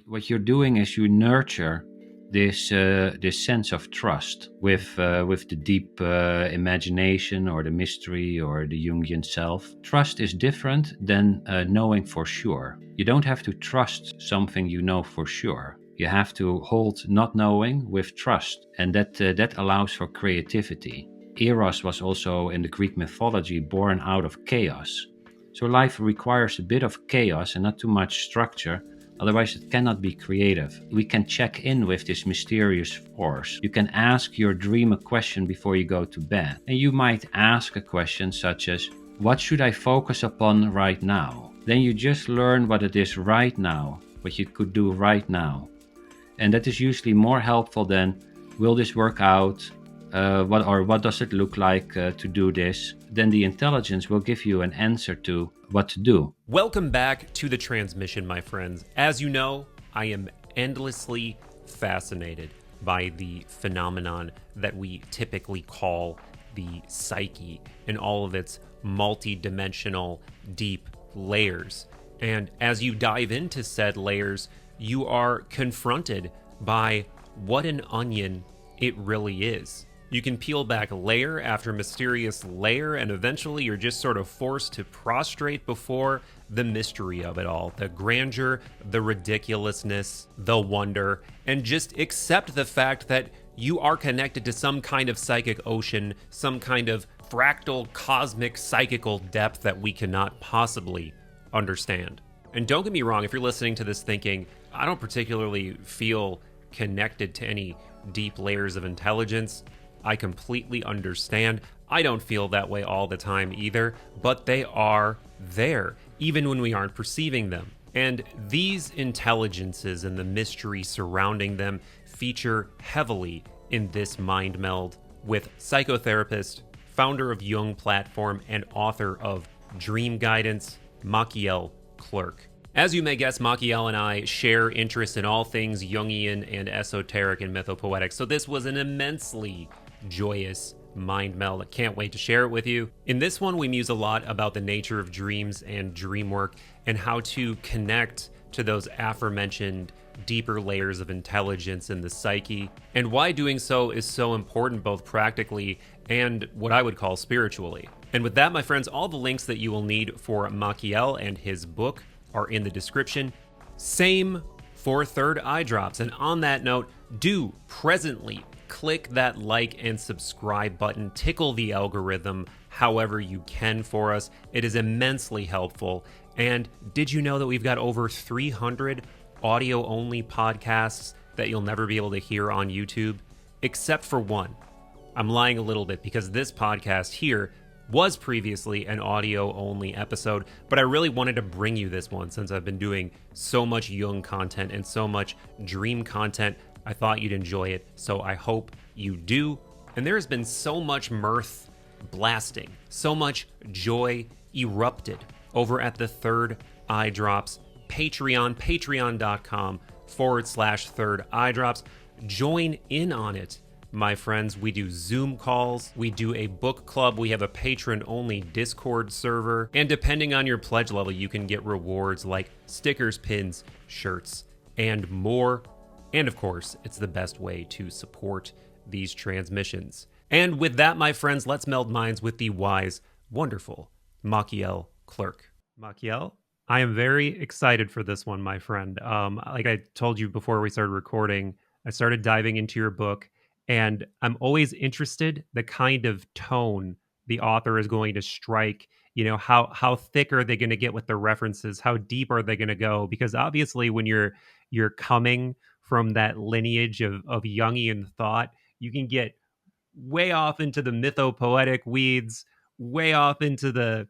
what you're doing is you nurture this sense of trust with the deep imagination or the mystery or the Jungian self. Trust is different than knowing for sure. You don't have to trust something you know for sure. You have to hold not knowing with trust, and that allows for creativity. Eros was also in the Greek mythology born out of chaos. So life requires a bit of chaos and not too much structure. Otherwise, it cannot be creative. We can check in with this mysterious force. You can ask your dream a question before you go to bed. And you might ask a question such as, what should I focus upon right now? Then you just learn what it is right now, what you could do right now. And that is usually more helpful than, will this work out? What does it look like to do this? Then the intelligence will give you an answer to what to do. Welcome back to the transmission, my friends. As you know, I am endlessly fascinated by the phenomenon that we typically call the psyche and all of its multi-dimensional, deep layers. And as you dive into said layers, you are confronted by what an onion it really is. You can peel back layer after mysterious layer, and eventually you're just sort of forced to prostrate before the mystery of it all, the grandeur, the ridiculousness, the wonder, and just accept the fact that you are connected to some kind of psychic ocean, some kind of fractal, cosmic, psychical depth that we cannot possibly understand. And don't get me wrong, if you're listening to this thinking, I don't particularly feel connected to any deep layers of intelligence, I completely understand. I don't feel that way all the time either, but they are there, even when we aren't perceiving them. And these intelligences and the mystery surrounding them feature heavily in this mind meld with psychotherapist, founder of Jung Platform, and author of Dream Guidance, Machiel Klerk. As you may guess, Machiel and I share interests in all things Jungian and esoteric and mythopoetic, so this was an immensely joyous mind meld. I can't wait to share it with you. In this one, we muse a lot about the nature of dreams and dream work and how to connect to those aforementioned deeper layers of intelligence in the psyche, and why doing so is so important both practically and what I would call spiritually. And with that, my friends, all the links that you will need for Machiel and his book are in the description. Same for Third Eye Drops. And on that note, do presently click that like and subscribe button, tickle the algorithm however you can for us. It is immensely helpful. And did you know that we've got over 300 audio-only podcasts that you'll never be able to hear on YouTube? Except for one. I'm lying a little bit because this podcast here was previously an audio-only episode, but I really wanted to bring you this one since I've been doing so much Jung content and so much dream content. I thought you'd enjoy it, so I hope you do. And there has been so much mirth blasting, so much joy erupted over at the Third Eye Drops Patreon, patreon.com/Third Eye Drops. Join in on it, my friends. We do Zoom calls, we do a book club, we have a patron-only Discord server, and depending on your pledge level, you can get rewards like stickers, pins, shirts, and more. And of course, it's the best way to support these transmissions. And with that, my friends, let's meld minds with the wise, wonderful Machiel Klerk. Machiel, I am very excited for this one, my friend. Like I told you before we started recording, I started diving into your book, and I'm always interested the kind of tone the author is going to strike. You know, how thick are they going to get with the references? How deep are they going to go? Because obviously, when you're coming from that lineage of Jungian thought, you can get way off into the mythopoetic weeds, way off into the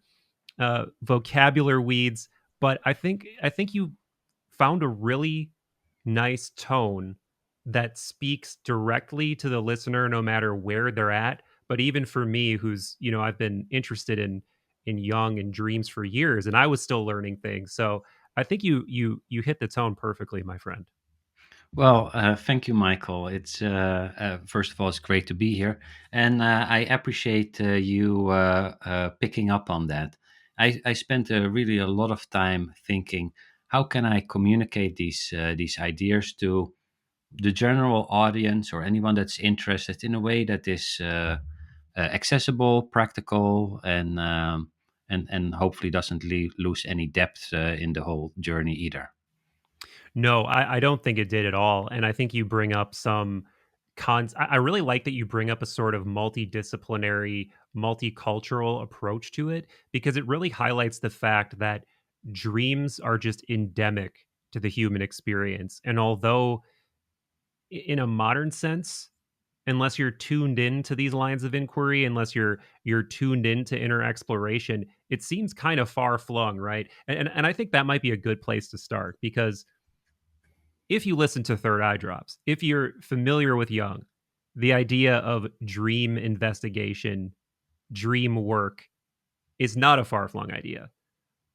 vocabulary weeds. But I think you found a really nice tone that speaks directly to the listener, no matter where they're at. But even for me, who's, you know, I've been interested in Jung and dreams for years, and I was still learning things. So I think you hit the tone perfectly, my friend. Well, thank you, Michael. It's first of all, it's great to be here, and I appreciate you picking up on that. I spent really a lot of time thinking, how can I communicate these ideas to the general audience or anyone that's interested in a way that is accessible, practical, and hopefully doesn't lose any depth in the whole journey either. No, I don't think it did at all. And I think you bring up some cons. I really like that you bring up a sort of multidisciplinary, multicultural approach to it because it really highlights the fact that dreams are just endemic to the human experience. And although, in a modern sense, unless you're tuned in to these lines of inquiry, unless you're tuned into inner exploration, it seems kind of far flung, right? And I think that might be a good place to start because if you listen to Third Eye Drops, if you're familiar with Jung, the idea of dream investigation, dream work is not a far flung idea.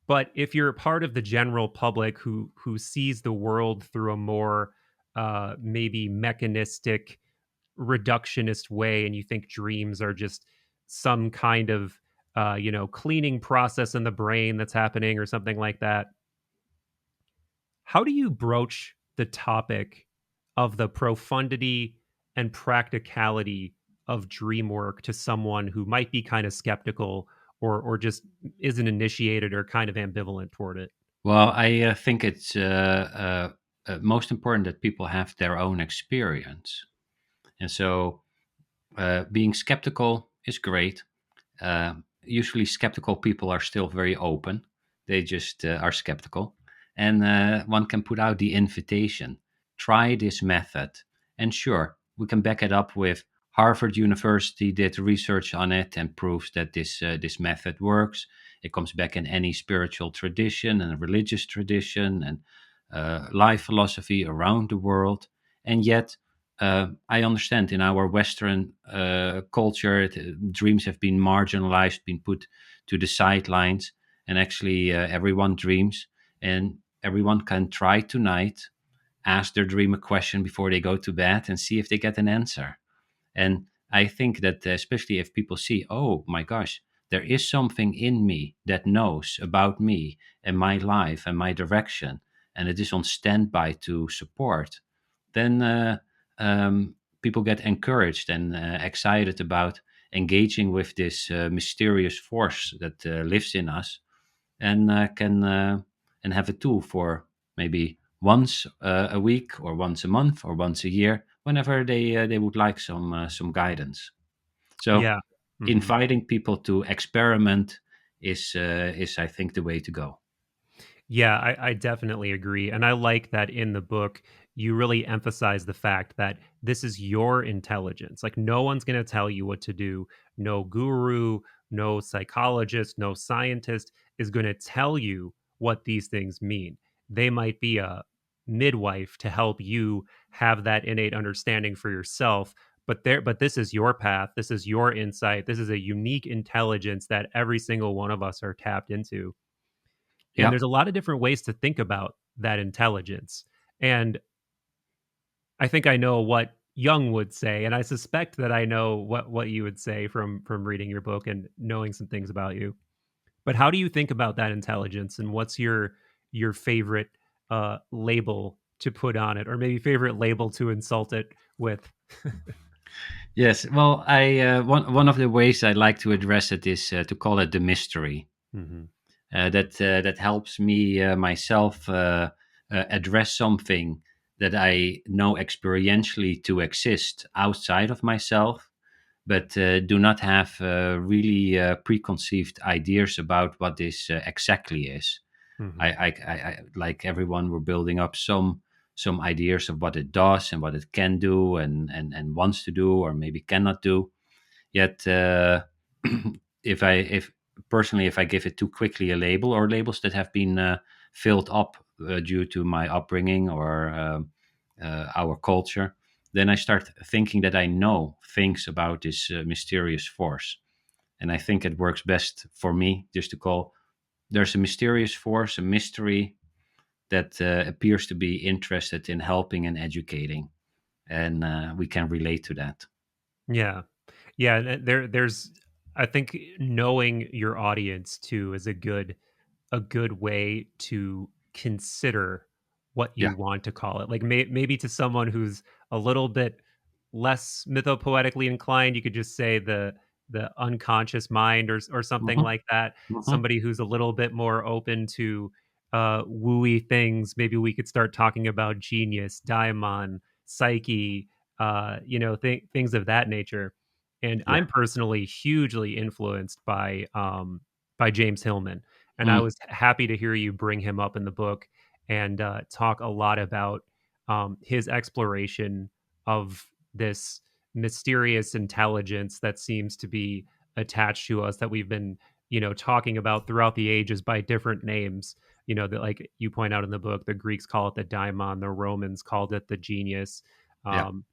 But if you're part of the general public who sees the world through a more maybe mechanistic, reductionist way, and you think dreams are just some kind of cleaning process in the brain that's happening or something like that, how do you broach the topic of the profundity and practicality of dream work to someone who might be kind of skeptical or just isn't initiated or kind of ambivalent toward it? Well, I think it's most important that people have their own experience. And so being skeptical is great. Usually, skeptical people are still very open. They just are skeptical. And one can put out the invitation try this method. And sure, we can back it up with Harvard University did research on it and proves that this method works. It comes back in any spiritual tradition and religious tradition and life philosophy around the world. And yet, I understand in our Western culture, dreams have been marginalized, been put to the sidelines, and actually everyone dreams, and everyone can try tonight, ask their dream a question before they go to bed, and see if they get an answer. And I think that especially if people see, oh my gosh, there is something in me that knows about me and my life and my direction, and it is on standby to support, then people get encouraged and excited about engaging with this mysterious force that lives in us and can and have a tool for maybe once a week or once a month or once a year whenever they would like some guidance. So Yeah. Mhm. inviting people to experiment is I think the way to go. Yeah, I definitely agree. And I like that in the book, you really emphasize the fact that this is your intelligence. Like, no one's going to tell you what to do. No guru, no psychologist, no scientist is going to tell you what these things mean. They might be a midwife to help you have that innate understanding for yourself. But this is your path. This is your insight. This is a unique intelligence that every single one of us are tapped into. And Yeah. there's a lot of different ways to think about that intelligence. And I think I know what Jung would say, and I suspect that I know what you would say from reading your book and knowing some things about you. But how do you think about that intelligence, and what's your favorite label to put on it, or maybe favorite label to insult it with? Yes. Well, I one of the ways I like to address it is to call it the mystery. Hmm. That helps me myself address something that I know experientially to exist outside of myself, but do not have really preconceived ideas about what this exactly is. Hmm. Like everyone, we're building up some ideas of what it does and what it can do and wants to do or maybe cannot do. Yet, if personally, if I give it too quickly a label or labels that have been filled up due to my upbringing or our culture, then I start thinking that I know things about this mysterious force. And I think it works best for me just to call there's a mysterious force, a mystery that appears to be interested in helping and educating. And we can relate to that. Yeah. Yeah, and there's I think knowing your audience too is a good way to consider what you Yeah. want to call it. Like maybe to someone who's a little bit less mythopoetically inclined, you could just say the unconscious mind or something Hmm. like that. Hmm. Somebody who's a little bit more open to wooey things, maybe we could start talking about genius, daimon, psyche, things of that nature. And Yeah. I'm personally hugely influenced by James Hillman, and I Mm. was happy to hear you bring him up in the book and talk a lot about his exploration of this mysterious intelligence that seems to be attached to us that we've been, talking about throughout the ages by different names. That, like you point out in the book, the Greeks call it the daimon, the Romans called it the genius. Yeah. Um,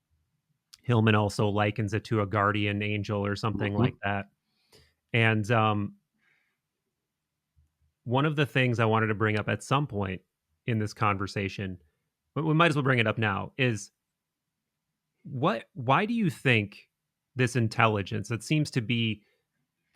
Hillman also likens it to a guardian angel or something like Hmm. that. And one of the things I wanted to bring up at some point in this conversation, but we might as well bring it up now, is why do you think this intelligence that seems to be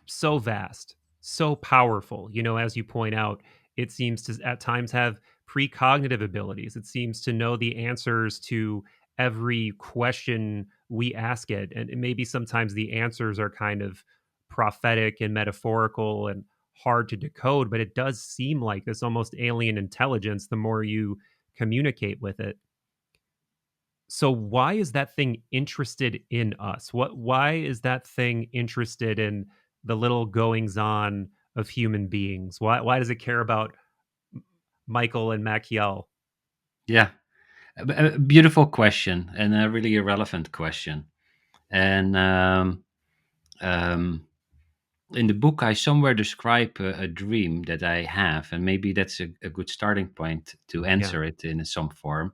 so vast, so powerful, as you point out, it seems to at times have precognitive abilities. It seems to know the answers to every question we ask it. And maybe sometimes the answers are kind of prophetic and metaphorical and hard to decode, but it does seem like this almost alien intelligence the more you communicate with it. So why is that thing interested in us? Why is that thing interested in the little goings on of human beings? Why does it care about Michael and Machiel? Yeah. A beautiful question and a really relevant question. And um, in the book, I somewhere describe a dream that I have, and maybe that's a good starting point to Yeah. answer it in some form.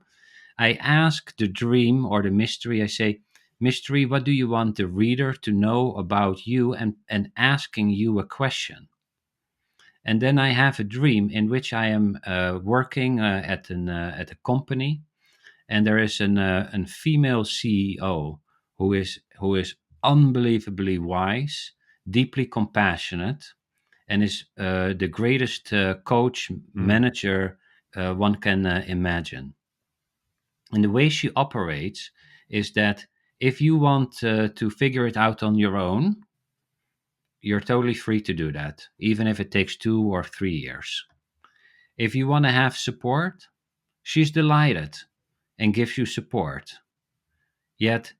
I ask the dream or the mystery, I say, Mystery, what do you want the reader to know about you? And asking you a question. And then I have a dream in which I am working at a company, and there is an female CEO who is unbelievably wise, deeply compassionate, and is the greatest coach Mm, manager one can imagine. And the way she operates is that if you want to figure it out on your own, you're totally free to do that, even if it takes 2 or 3 years. If you want to have support, she's delighted and gives you support. Yet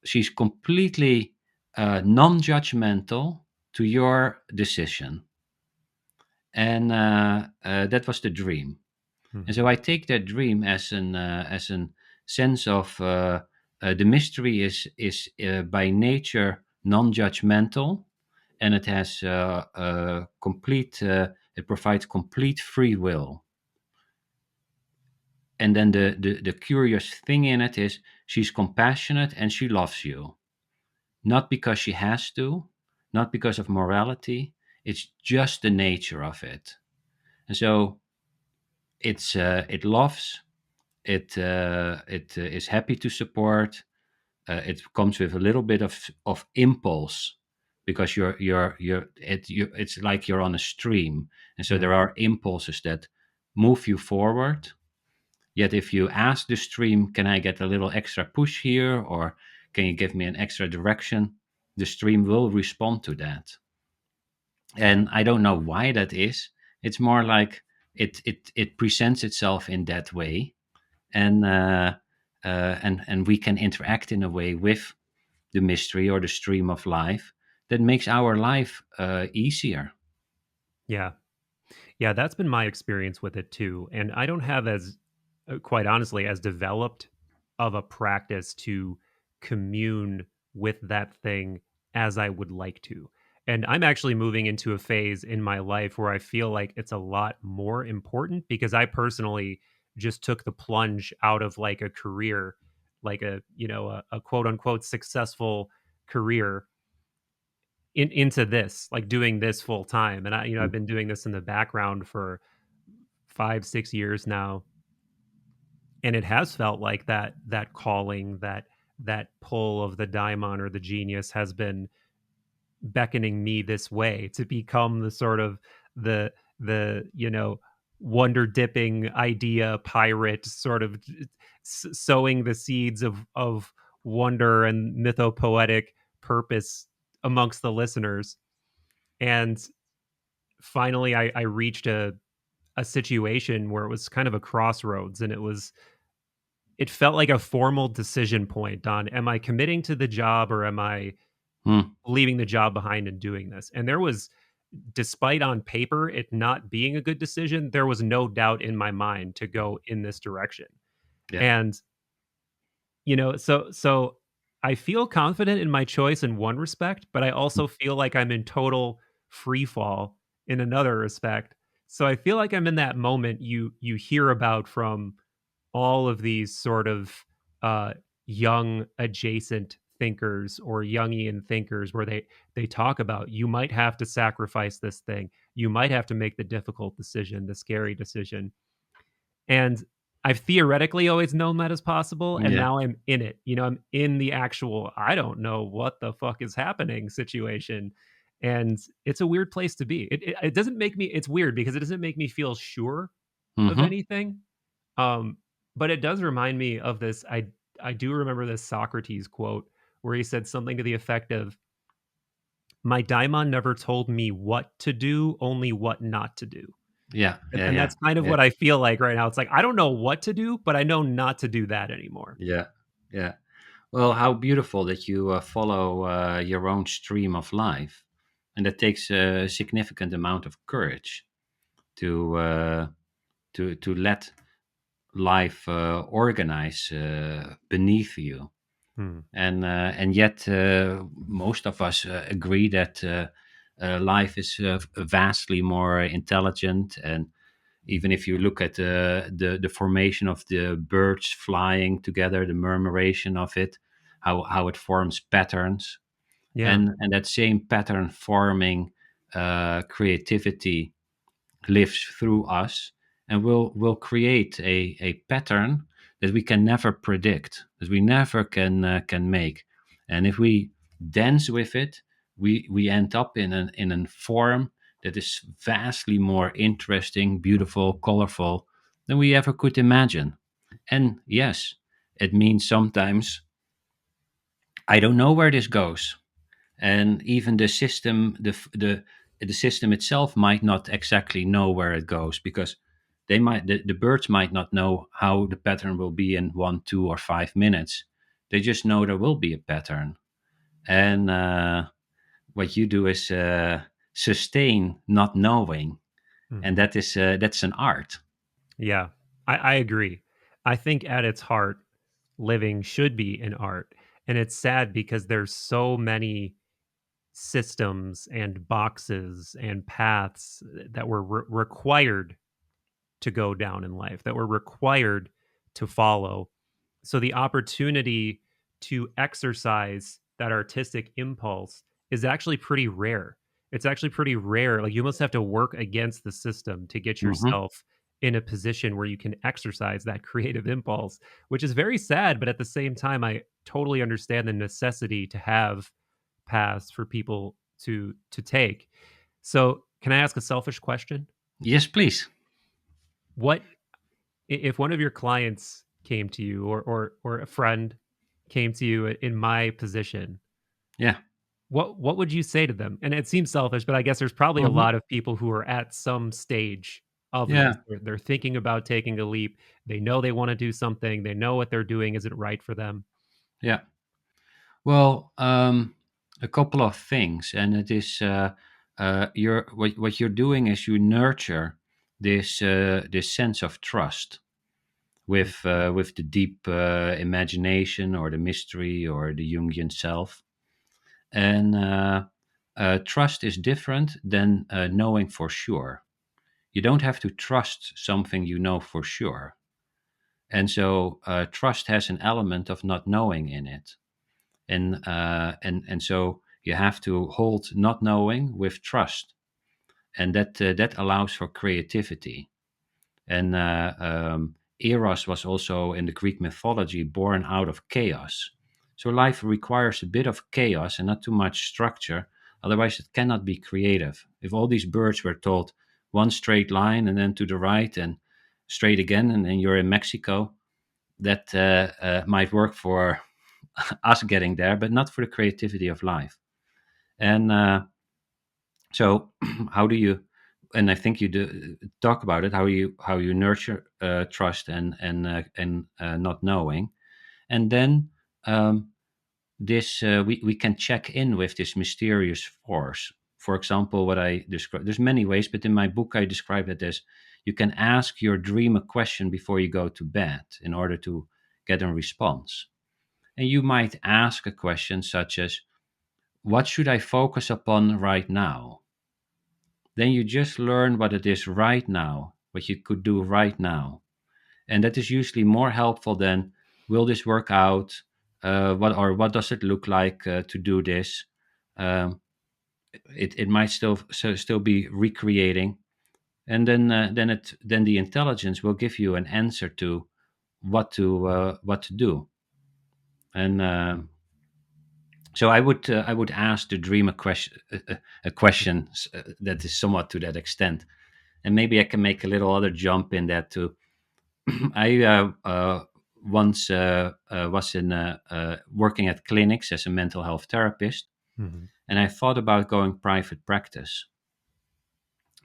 she's completely non judgmental to your decision. And that was the dream. And so mhm, I take that dream as an sense of the mystery is by nature non-judgmental, and it has complete it provides complete free will. And then the curious thing in it is she's compassionate and she loves you, not because she has to, not because of morality. It's just the nature of it. And so it loves. It is happy to support. It comes with a little bit of impulse because it's like you're on a stream, and so yeah, there are impulses that move you forward. Yet if you ask the stream, can I get a little extra push here, or can you give me an extra direction? The stream will respond to that, and I don't know why that is. It's more like it presents itself in that way, and and we can interact in a way with the mystery or the stream of life that makes our life easier. yeah. Yeah, that's been my experience with it too. And I don't have as, quite honestly, as developed of a practice to commune with that thing as I would like to. And I'm actually moving into a phase in my life where I feel like it's a lot more important because I personally just took the plunge out of like a career, like a quote unquote successful career into this, like doing this full time. And I've Mm. been doing this in the background for 5, 6 years now, and it has felt like that calling, that pull of the daimon or the genius has been beckoning me this way to become the sort of the wonder dipping idea pirate sort of sowing the seeds of wonder and mythopoetic purpose amongst the listeners. And finally I reached a situation where it was kind of a crossroads, and it felt like a formal decision point on, am I committing to the job or am I Hmm. leaving the job behind and doing this? And there was, despite on paper it not being a good decision, there was no doubt in my mind to go in this direction. Yeah. And so I feel confident in my choice in one respect, but I also feel like I'm in total free fall in another respect. So I feel like I'm in that moment you hear about from all of these sort of uh, young adjacent thinkers or Jungian thinkers, where they talk about, you might have to sacrifice this thing, you might have to make the difficult decision, the scary decision. And I've theoretically always known that is possible, and Yeah. now I'm in it. I'm in the actual I don't know what the fuck is happening situation. And it's a weird place to be. It doesn't make me it's weird because it doesn't make me feel sure of Hmm. anything. Um, but it does remind me of this. I do remember this Socrates quote where he said something to the effect of, "My daimon never told me what to do, only what not to do." Yeah. Yeah. And Yeah. that's kind of Yeah. what I feel like right now. It's like I don't know what to do, but I know not to do that anymore. Yeah. Yeah. Well, how beautiful that you follow your own stream of life, and that takes a significant amount of courage to to let life organize beneath you. Hmm. And yet most of us agree that life is vastly more intelligent. And even if you look at the formation of the birds flying together, the murmuration of it, how it forms patterns, Yeah. and that same pattern forming creativity lives through us, and will create a pattern that we can never predict, that we never can make. And if we dance with it, we end up in a form that is vastly more interesting, beautiful, colorful than we ever could imagine. And yes, it means sometimes I don't know where this goes, and even the system, the system itself might not exactly know where it goes, because the birds might not know how the pattern will be in 1, 2, or 5 minutes. They just know there will be a pattern. And what you do is sustain not knowing, and Mhm. that's an art. Yeah. I agree. I think at its heart, living should be an art. And it's sad because there's so many systems and boxes and paths that were required to go down in life, that we're required to follow. So the opportunity to exercise that artistic impulse is actually pretty rare. It's actually pretty rare. Like, you must have to work against the system to get Hmm. yourself in a position where you can exercise that creative impulse, which is very sad. But at the same time, I totally understand the necessity to have paths for people to take. So, can I ask a selfish question? Yes, please. What if one of your clients came to you, or a friend came to you in my position, Yeah. what would you say to them? And it seems selfish, but I guess there's probably a Hmm. lot of people who are at some stage of this. Yeah. They're thinking about taking a leap. They know they want to do something. They know what they're doing isn't right for them. Yeah. Well, a couple of things, and it is what you're doing is you nurture this sense of trust with the deep imagination or the mystery or the Jungian self. And trust is different than knowing for sure. You don't have to trust something you know for sure, and so trust has an element of not knowing in it. And so you have to hold not knowing with trust, and that allows for creativity. And Eros was also in the Greek mythology born out of chaos. So life requires a bit of chaos and not too much structure, otherwise it cannot be creative. If all these birds were told one straight line and then to the right and straight again, and then you're in Mexico. That might work for us getting there, but not for the creativity of life. And so, how do you? And I think you do talk about it. How you nurture trust and not knowing, and then this we can check in with this mysterious force. For example, what I describe, there's many ways, but in my book I describe it as you can ask your dream a question before you go to bed in order to get a response. And you might ask a question such as, what should I focus upon right now? Then you just learn what it is right now, what you could do right now. And that is usually more helpful than, will this work out? What does it look like to do this? Um, it might still be recreating, and then the intelligence will give you an answer to what to do. And so I would ask the dream a question that is somewhat to that extent, and maybe I can make a little other jump in that too. I once was in working at clinics as a mental health therapist, Hmm. and I thought about going private practice.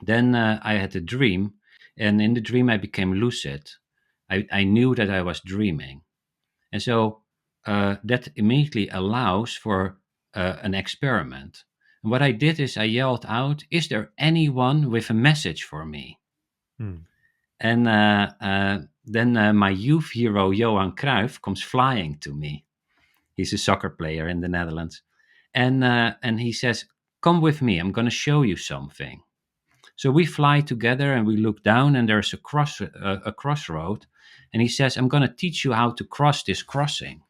Then I had a dream, and in the dream I became lucid. I knew that I was dreaming, and so that immediately allows for an experiment. And what I did is I yelled out, "Is there anyone with a message for me?" Hmm. And then my youth hero, Johan Cruyff, comes flying to me. He's a soccer player in the Netherlands. And he says, "Come with me, I'm going to show you something." So we fly together and we look down, and there's a crossroad. And he says, "I'm going to teach you how to cross this crossing."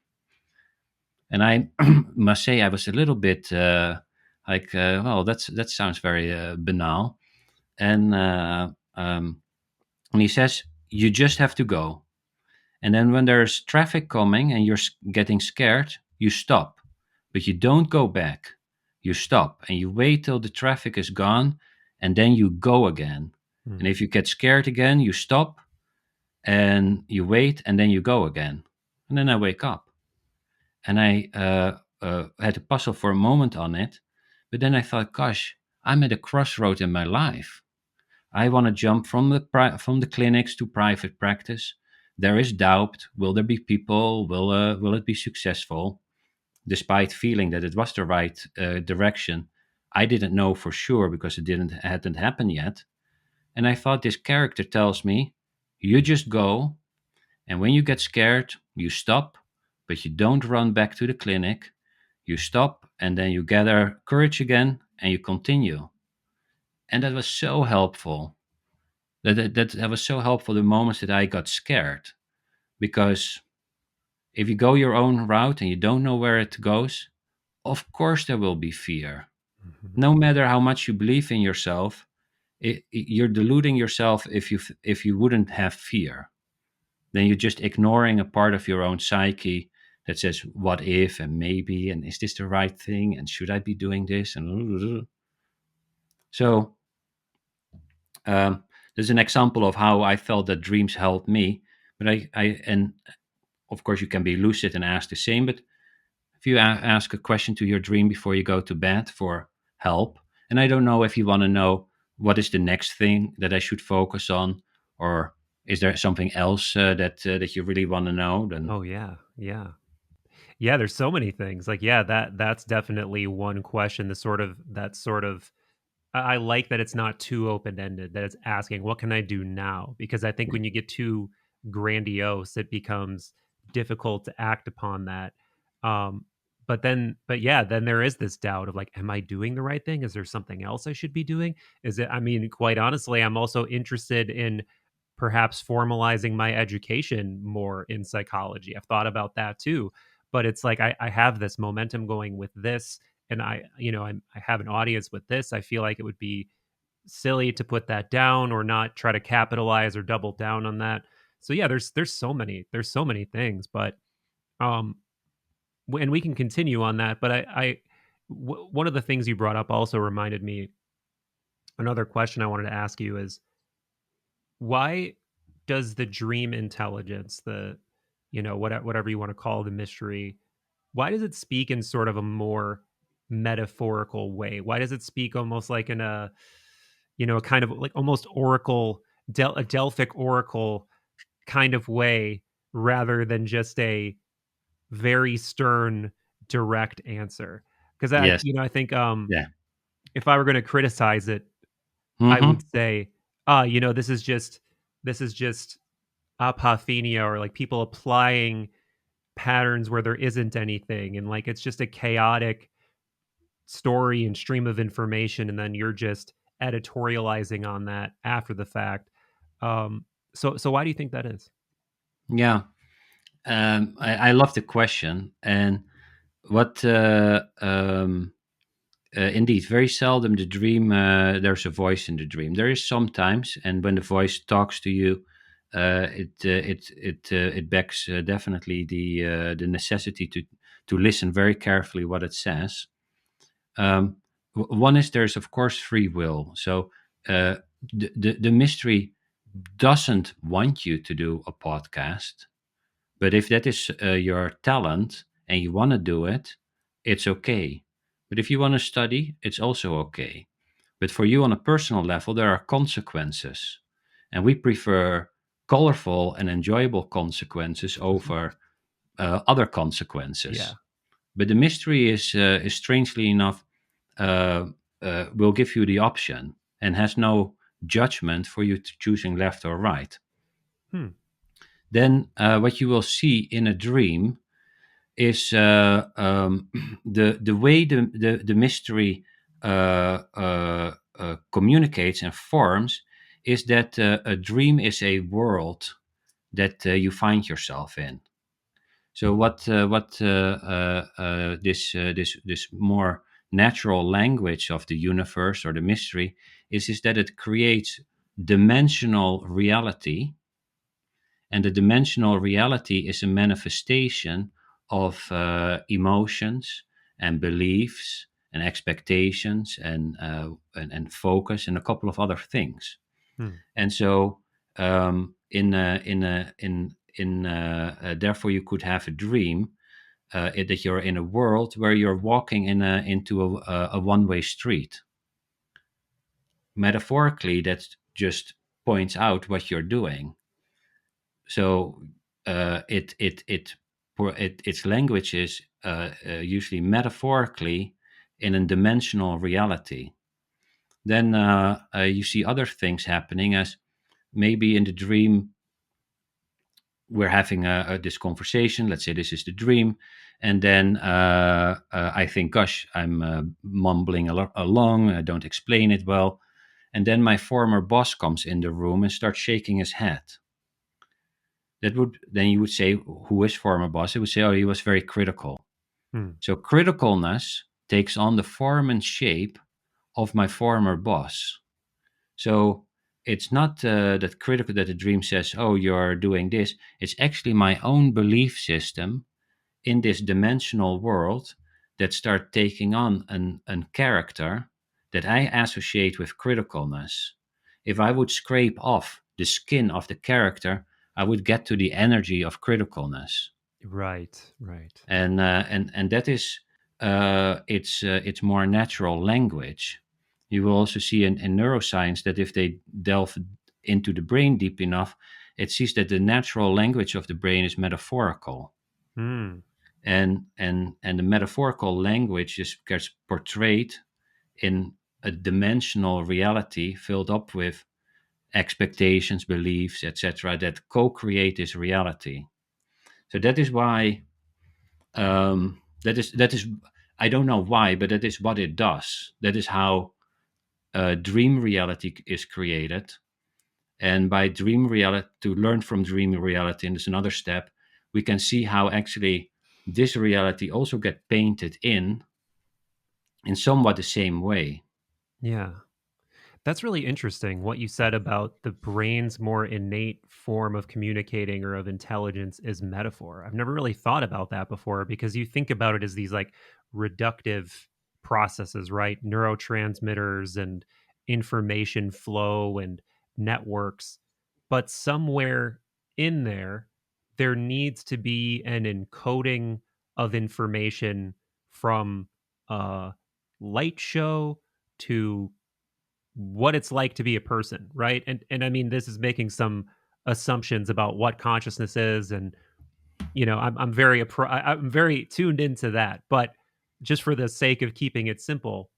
And I must say, I was a little bit well, that sounds very banal. And, and he says, "You just have to go. And then when there's traffic coming and you're getting scared, you stop. But you don't go back. You stop and you wait till the traffic is gone, and then you go again. Hmm. And if you get scared again, you stop and you wait, and then you go again." And then I wake up, and I had to puzzle for a moment on it. But then I thought, gosh, I'm at a crossroad in my life. I want to jump from the clinics to private practice. There is doubt. Will there be people? Will it be successful? Despite feeling that it was the right direction, I didn't know for sure because it didn't hadn't happened yet. And I thought, this character tells me, you just go, and when you get scared, you stop, but you don't run back to the clinic. You stop, and then you gather courage again, and you continue. And that was so helpful. That was so helpful the moments that I got scared, because if you go your own route and you don't know where it goes, of course there will be fear. Hmm. No matter how much you believe in yourself, you're deluding yourself if you wouldn't have fear. Then you're just ignoring a part of your own psyche that says, "What if?" and "maybe," and "is this the right thing?" and "should I be doing this?" and so there's an example of how I felt that dreams helped me. But and of course you can be lucid and ask the same. But if you ask a question to your dream before you go to bed for help, and I don't know if you want to know what is the next thing that I should focus on, or is there something else that you really want to know, then Oh yeah, yeah. Yeah, there's so many things. Like, yeah, that's definitely one question. I like that it's not too open ended. That it's asking, "What can I do now?" Because I think when you get too grandiose, it becomes difficult to act upon that. Um, but yeah, then there is this doubt of like, "Am I doing the right thing? Is there something else I should be doing?" Is it? I mean, quite honestly, I'm also interested in perhaps formalizing my education more in psychology. I've thought about that too. But it's like I have this momentum going with this, and I have an audience with this. I feel like it would be silly to put that down or not try to capitalize or double down on that. So yeah, there's so many things, but um and we can continue on that. But one of the things you brought up also reminded me Another question I wanted to ask you is, why does the dream intelligence, the, whatever you want to call the mystery, why does it speak in sort of a more metaphorical way? Why does it speak almost like in a, a kind of like almost oracle, a Delphic oracle kind of way, rather than just a very stern, direct answer? Because Yes. I think Yeah. if I were going to criticize it, I would Hmm. say, this is just apophenia, or like people applying patterns where there isn't anything, and like it's just a chaotic story and stream of information, and then you're just editorializing on that after the fact. So why do you think that is? Yeah. I love the question. And what, indeed, very seldom the dream, there's a voice in the dream. There is sometimes, and when the voice talks to you, it backs definitely the necessity to listen very carefully what it says. One is there's of course free will. So uh, the mystery doesn't want you to do a podcast, but if that is your talent and you want to do it, it's okay. But if you want to study, it's also okay. But for you on a personal level, there are consequences. And we prefer colorful and enjoyable consequences over other Yeah. consequences. But the mystery is strangely enough, uh, will give you the option and has no judgment for you to choosing left or right. Hmm. Then what you will see in a dream is the way the mystery communicates and forms is that a dream is a world that you find yourself in. So this more natural language of the universe or the mystery is that it creates dimensional reality, and the dimensional reality is a manifestation of emotions and beliefs and expectations and focus and a couple of other things. Hmm. And so therefore you could have a dream that you're in a world where you're walking into a one-way street. Metaphorically, that just points out what you're doing. So its language is usually metaphorically in a dimensional reality. Then you see other things happening, as maybe in the dream we're having this conversation. Let's say this is the dream, and then I think, gosh, I'm mumbling along. I don't explain it well, and then my former boss comes in the room and starts shaking his head. That would then you would say, who is former boss? It would say, oh, he was very critical. Hmm. So criticalness takes on the form and shape of my former boss. So it's not that critical that the dream says, oh, you're doing this. It's actually my own belief system in this dimensional world that start taking on an character that I associate with criticalness. If I would scrape off the skin of the character, I would get to the energy of criticalness. Right. Right. And that is it's more natural language. You will also see in neuroscience that if they delve into the brain deep enough, it sees that the natural language of the brain is metaphorical, Hmm. and the metaphorical language just gets portrayed in a dimensional reality filled up with expectations, beliefs, etc., that co-create this reality. So that is why that is I don't know why, but that is what it does. That is how dream reality is created. And by dream reality, to learn from dream reality, and there's another step, we can see how actually this reality also get painted in somewhat the same way. Yeah. That's really interesting what you said about the brain's more innate form of communicating or of intelligence is metaphor. I've never really thought about that before, because you think about it as these like reductive processes, right? Neurotransmitters and information flow and networks, but somewhere in there, there needs to be an encoding of information from a light show to what it's like to be a person, right? And I mean, this is making some assumptions about what consciousness is, and I'm very tuned into that. But just for the sake of keeping it simple,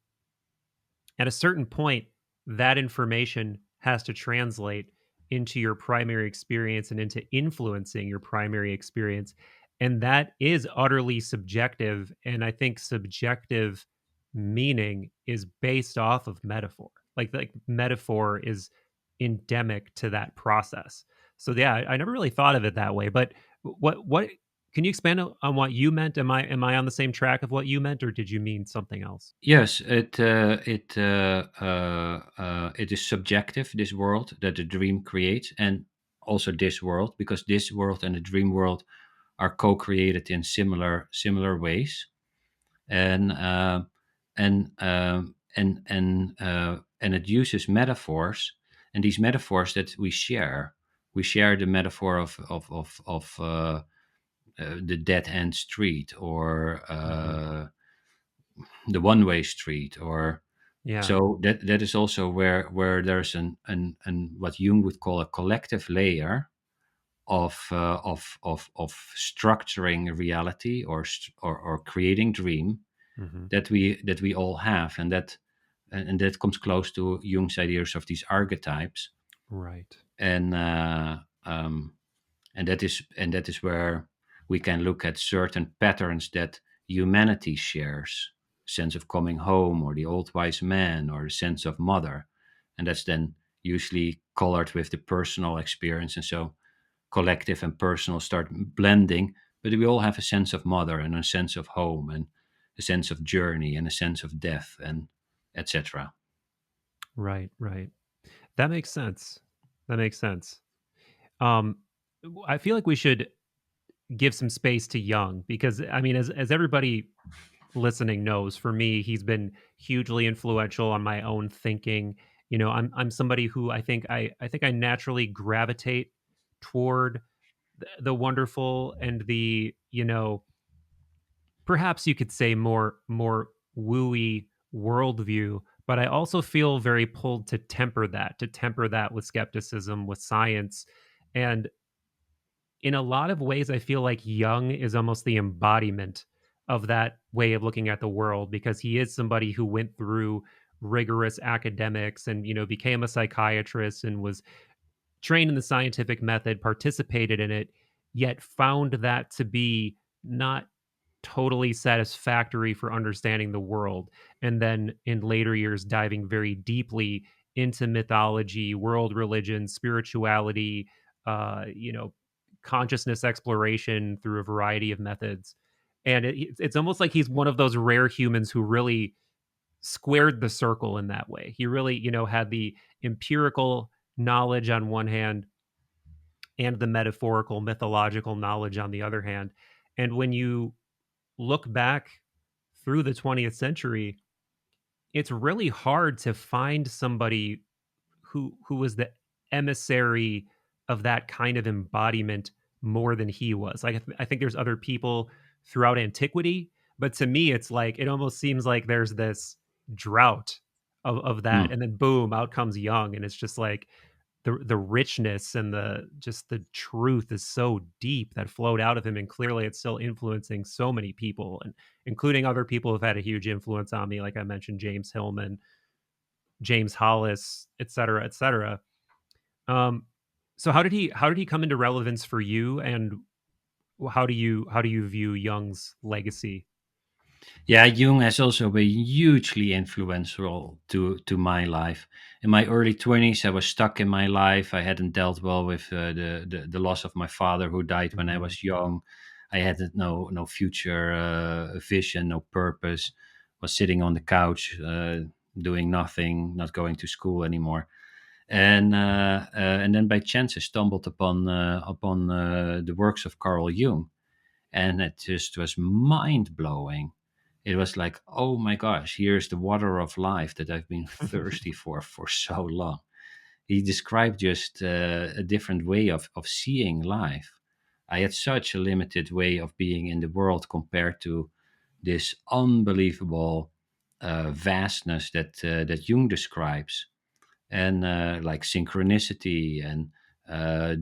at a certain point, that information has to translate into your primary experience and into influencing your primary experience. And that is utterly subjective. And I think subjective meaning is based off of metaphor. Like metaphor is endemic to that process. So yeah, I never really thought of it that way. But what can you expand on what you meant? Am I on the same track of what you meant, or did you mean something else? Yes, it is subjective. This world that the dream creates, and also this world, because this world and the dream world are co-created in similar ways, and and it uses metaphors, and these metaphors that we share. We share the metaphor of the dead end street, or Hmm. the one way street, or Yeah. so that is also where there's an what Jung would call a collective layer of structuring reality, or creating dream, Hmm. that we all have, and that comes close to Jung's ideas of these archetypes, Right. and that is where we can look at certain patterns that humanity shares: sense of coming home, or the old wise man, or the sense of mother, and that's then usually colored with the personal experience, and so collective and personal start blending. But we all have a sense of mother, and a sense of home, and a sense of journey, and a sense of death, and etc. Right. Right. That makes sense. That makes sense. Um, I feel like we should give some space to Young because I mean, as everybody listening knows, for me, he's been hugely influential on my own thinking. I'm somebody who I think I naturally gravitate toward the wonderful and the perhaps you could say more wooey worldview, but I also feel very pulled to temper that with skepticism, with science. And in a lot of ways, I feel like Jung is almost the embodiment of that way of looking at the world because he is somebody who went through rigorous academics and became a psychiatrist and was trained in the scientific method, participated in it, yet found that to be not totally satisfactory for understanding the world. And then in later years, diving very deeply into mythology, world religion, spirituality, uh, you know, consciousness exploration through a variety of methods. And it's almost like he's one of those rare humans who really squared the circle in that way. He really, had the empirical knowledge on one hand and the metaphorical, mythological knowledge on the other hand. And when you look back through the 20th century, it's really hard to find somebody who was the emissary of that kind of embodiment more than he was. Like I think there's other people throughout antiquity, but to me it's like it almost seems like there's this drought of that Hmm. and then boom out comes Young and it's just like the richness and the truth is so deep that flowed out of him and clearly it's still influencing so many people and including other people who've had a huge influence on me like I mentioned James Hillman, James Hollis, et cetera, et cetera. um so how did he come into relevance for you and how do you view Jung's legacy? Yeah, Jung has also been hugely influential to my life. In my early 20s, I was stuck in my life. I hadn't dealt well with the loss of my father, who died when I Hmm. was young. I had no future vision, no purpose. Was sitting on the couch, doing nothing, not going to school anymore. And then by chance, I stumbled upon the works of Carl Jung, and it just was mind blowing. it was like, oh my gosh, here's the water of life that I've been thirsty for so long. He described just a different way of seeing life. I had such a limited way of being in the world compared to this unbelievable vastness that Jung describes, and like synchronicity and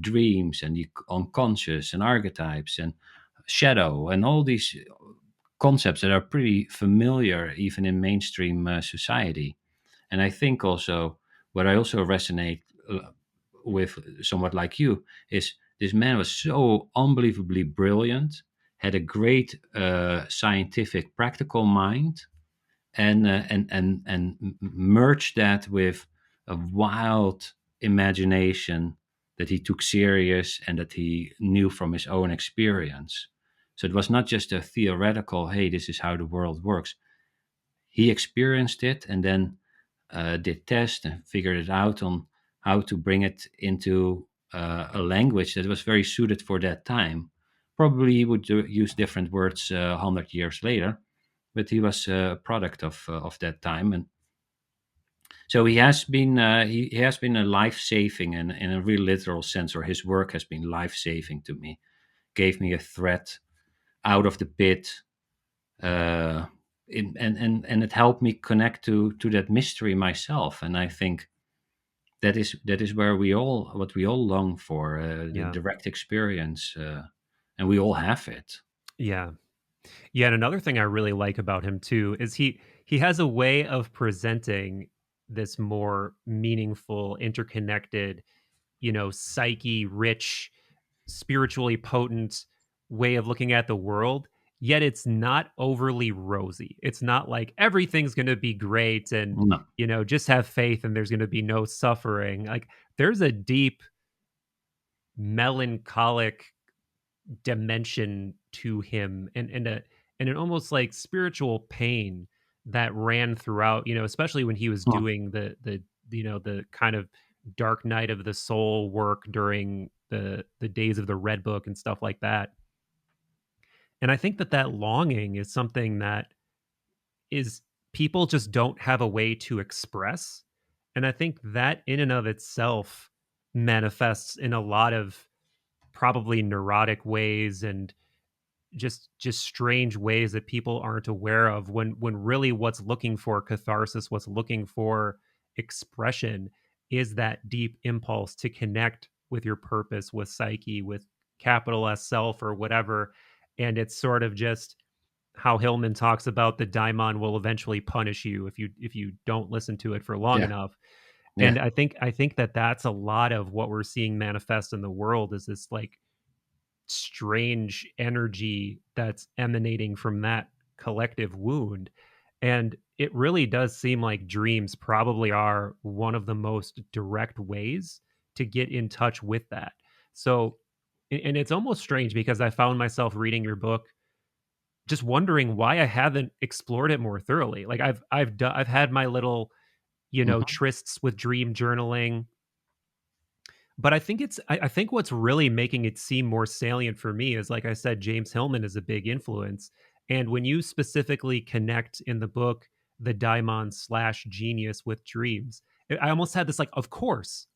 dreams and the unconscious and archetypes and shadow and all these concepts that are pretty familiar even in mainstream society. And I think also what I also resonate with, somewhat like you, is this man was so unbelievably brilliant, had a great scientific practical mind, and merge that with a wild imagination that he took serious and that he knew from his own experience. So it was not just a theoretical, hey, this is how the world works. He experienced it and then did tests and figured it out on how to bring it into a language that was very suited for that time. Probably he would use different words 100 years later, but he was a product of that time, and so he has been a life saving, and in a real literal sense, or his work has been life saving to me. Gave me a threat out of the pit, uh, and it helped me connect to that mystery myself. And I think that is where we all what we all long for, the Yeah. direct experience, and we all have it. Yeah. Yeah, and another thing I really like about him too is he has a way of presenting this more meaningful, interconnected, psyche rich, spiritually potent way of looking at the world, yet it's not overly rosy. It's not like everything's going to be great and, No. just have faith and there's going to be no suffering. Like there's a deep melancholic dimension to him and an almost like spiritual pain that ran throughout, especially when he was Huh. doing the kind of dark night of the soul work during the days of the red book and stuff like that. And I think that that longing is something that is people just don't have a way to express. And I think that in and of itself manifests in a lot of probably neurotic ways and just strange ways that people aren't aware of when really what's looking for catharsis, what's looking for expression is that deep impulse to connect with your purpose, with psyche, with capital S self or whatever. And it's sort of just how Hillman talks about the daimon will eventually punish you if you don't listen to it for long Yeah. enough. And Yeah. I think that that's a lot of what we're seeing manifest in the world is this like strange energy that's emanating from that collective wound. And it really does seem like dreams probably are one of the most direct ways to get in touch with that. So, and it's almost strange because I found myself reading your book just wondering why I haven't explored it more thoroughly. Like I've had my little, Mhm. trysts with dream journaling, but I think what's really making it seem more salient for me is, like I said, James Hillman is a big influence. And when you specifically connect in the book the daimon slash genius with dreams, I almost had this like, of course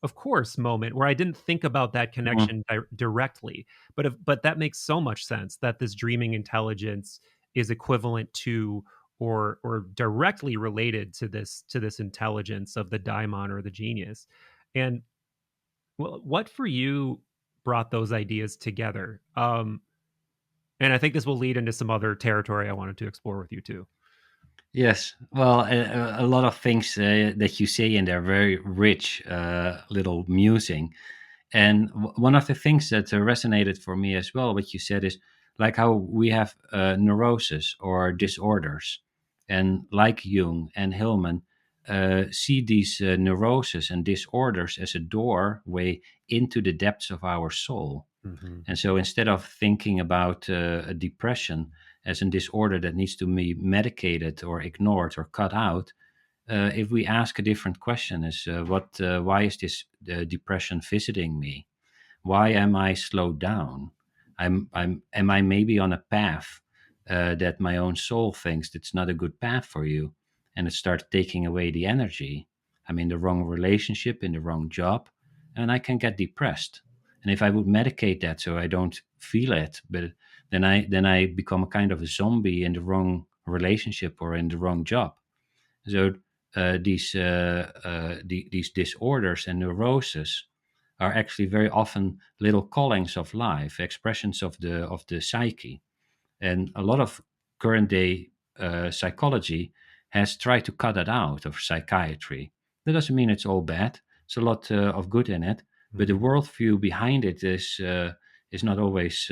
moment where I didn't think about that Mhm. connection directly. But that makes so much sense that this dreaming intelligence is equivalent to or directly related to this intelligence of the daimon or the genius. And well, what for you brought those ideas together? And I think this will lead into some other territory I wanted to explore with you too. Yes. Well, a lot of things that you say in there, very rich little musing. And one of the things that resonated for me as well, what you said, is like how we have neurosis or disorders. And like Jung and Hillman, see these neuroses and disorders as a doorway into the depths of our soul. Hmm. And so instead of thinking about a depression as a disorder that needs to be medicated or ignored or cut out, if we ask a different question, is why is this depression visiting me? Why am I slowed down? Am I maybe on a path that my own soul thinks it's not a good path for you, and it starts taking away the energy. I'm in the wrong relationship, in the wrong job, and I can get depressed. And if I would medicate that so I don't feel it, but then I become a kind of a zombie in the wrong relationship or in the wrong job. So these disorders and neuroses are actually very often little callings of life, expressions of the psyche. And a lot of current day psychology has tried to cut that out of psychiatry. That doesn't mean it's all bad. It's a lot of good in it, but the Mhm. worldview behind it is not always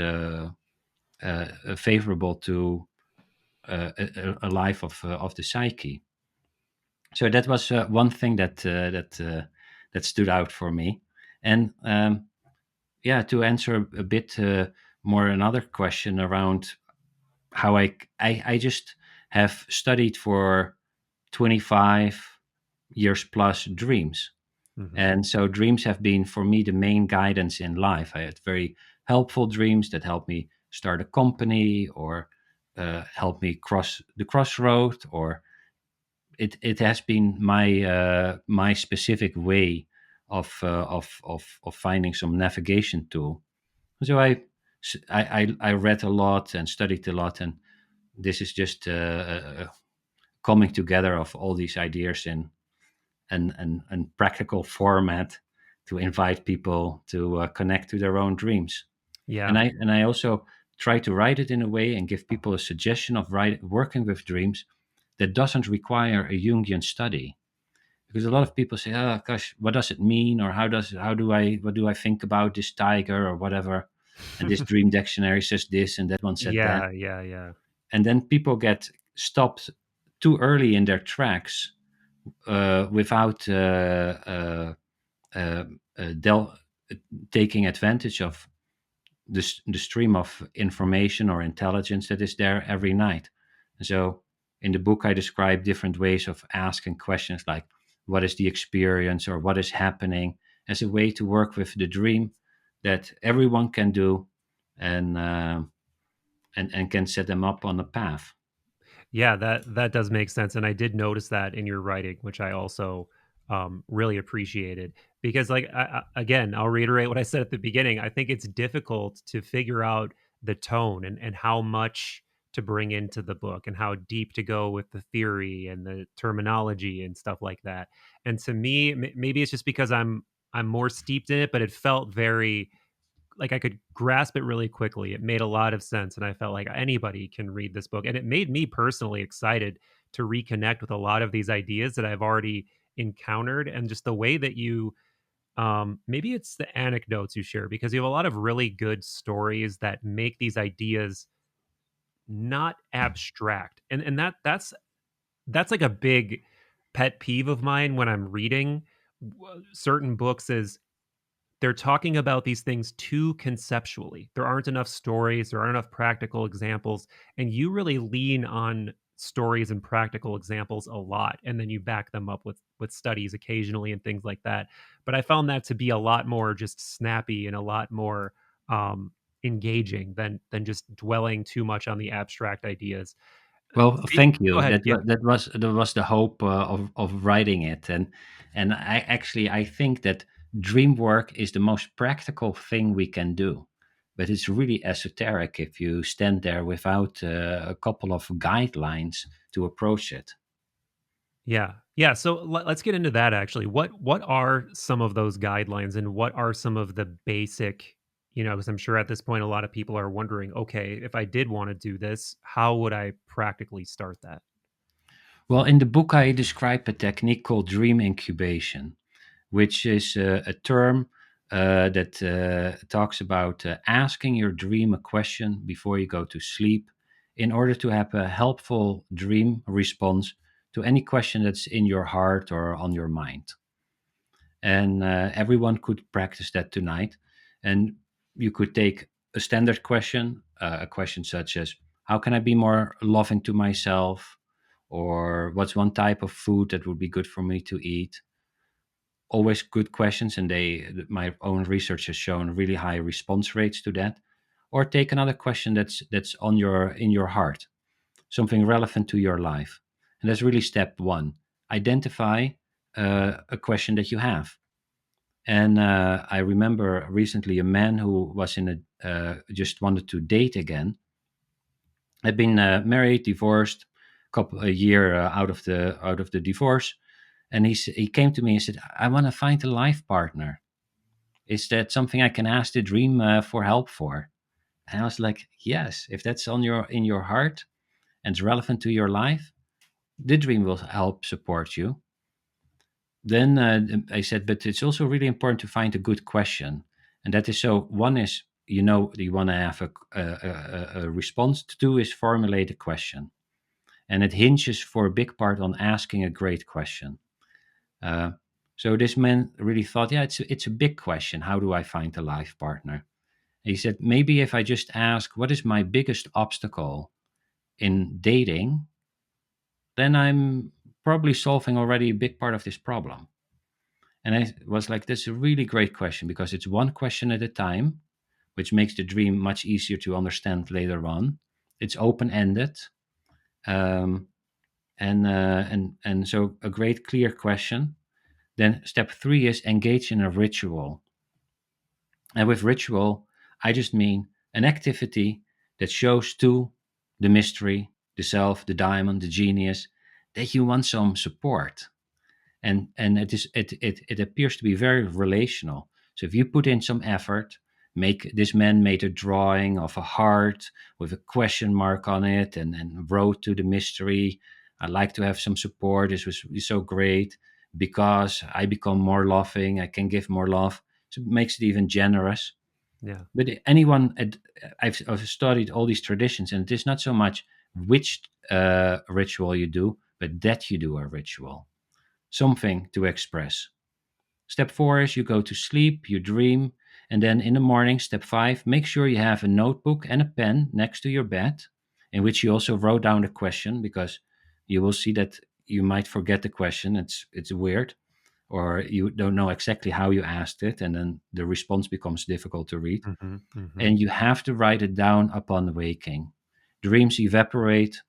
favorable to a life of the psyche. So that was one thing that stood out for me. And yeah, to answer a bit more another question around how I just have studied for 25 years plus dreams. Mhm. And so dreams have been for me the main guidance in life. I had very helpful dreams that helped me start a company or help me cross the crossroad, or it has been my specific way of finding some navigation tool. So I read a lot and studied a lot, and this is just a coming together of all these ideas in an practical format to invite people to connect to their own dreams. Yeah. And I also try to write it in a way and give people a suggestion of working with dreams that doesn't require a Jungian study. Because a lot of people say, "Oh gosh, what does it mean?" or how do I what do I think about this tiger or whatever? And this dream dictionary says this, and that one said that, Yeah, yeah, yeah. and then people get stopped too early in their tracks without uh, del- taking advantage of the stream of information or intelligence that is there every night. So in the book, I describe different ways of asking questions like, what is the experience or what is happening, as a way to work with the dream that everyone can do, and and can set them up on a path. Yeah, that does make sense, and I did notice that in your writing, which I also really appreciated because, like, again, I'll reiterate what I said at the beginning. I think it's difficult to figure out the tone and how much to bring into the book and how deep to go with the theory and the terminology and stuff like that. And to me, maybe it's just because I'm more steeped in it, but it felt very like I could grasp it really quickly. It made a lot of sense, and I felt like anybody can read this book, and it made me personally excited to reconnect with a lot of these ideas that I've already encountered, and just the way that you maybe it's the anecdotes you share because you have a lot of really good stories that make these ideas not abstract. And that's like a big pet peeve of mine when I'm reading certain books is they're talking about these things too conceptually. There aren't enough stories, there aren't enough practical examples, and you really lean on stories and practical examples a lot, and then you back them up with studies occasionally and things like that. But I found that to be a lot more just snappy and a lot more engaging than just dwelling too much on the abstract ideas. Well, Speak thank Go you. ahead. Yeah. That was the hope of writing it, and I think that dream work is the most practical thing we can do, but it's really esoteric if you stand there without a couple of guidelines to approach it. Yeah. Yeah, so let's get into that actually. What are some of those guidelines and what are some of the basic, because I'm sure at this point a lot of people are wondering, okay, if I did want to do this, how would I practically start that? Well, in the book, I describe a technique called dream incubation, which is a term that talks about asking your dream a question before you go to sleep in order to have a helpful dream response to any question that's in your heart or on your mind. And everyone could practice that tonight. And you could take a standard question, a question such as, how can I be more loving to myself? Or what's one type of food that would be good for me to eat? Always good questions, and my own research has shown really high response rates to that. or take another question that's on your in your heart, something relevant to your life. And that's really step one. Identify a question that you have. And I remember recently a man who was in a just wanted to date again, had been married, divorced, a year out of the divorce, and he came to me and said, "I want to find a life partner. Is that something I can ask the dream for help for?" And I was like, "Yes, if that's on your in your heart and it's relevant to your life, the dream will help support you." Then I said, "But it's also really important to find a good question, and that is so. One is, you want to have a response. To do is formulate a question, and it hinges for a big part on asking a great question." Uh, so this man really thought, yeah, it's a big question. How do I find a life partner? He said, maybe if I just ask, what is my biggest obstacle in dating, then I'm probably solving already a big part of this problem. And I was like, that's a really great question because it's one question at a time, which makes the dream much easier to understand later on. It's open ended. Um, and so a great clear question. Then step three is engage in a ritual. And with ritual, I just mean an activity that shows to the mystery, the self, the diamond, the genius, that you want some support. And it appears to be very relational. So if you put in some effort, make this man made a drawing of a heart with a question mark on it and wrote to the mystery, "I'd like to have some support. This was so great because I become more loving. I can give more love." So it makes it even generous. Yeah. But anyone, I've studied all these traditions, and it is not so much which ritual you do, but that you do a ritual, something to express. Step four is you go to sleep, you dream, and then in the morning, step five, make sure you have a notebook and a pen next to your bed in which you also wrote down the question, because you will see that you might forget the question. It's weird, or you don't know exactly how you asked it, and then the response becomes difficult to read. Hmm. Hmm. And you have to write it down upon waking. Dreams evaporate.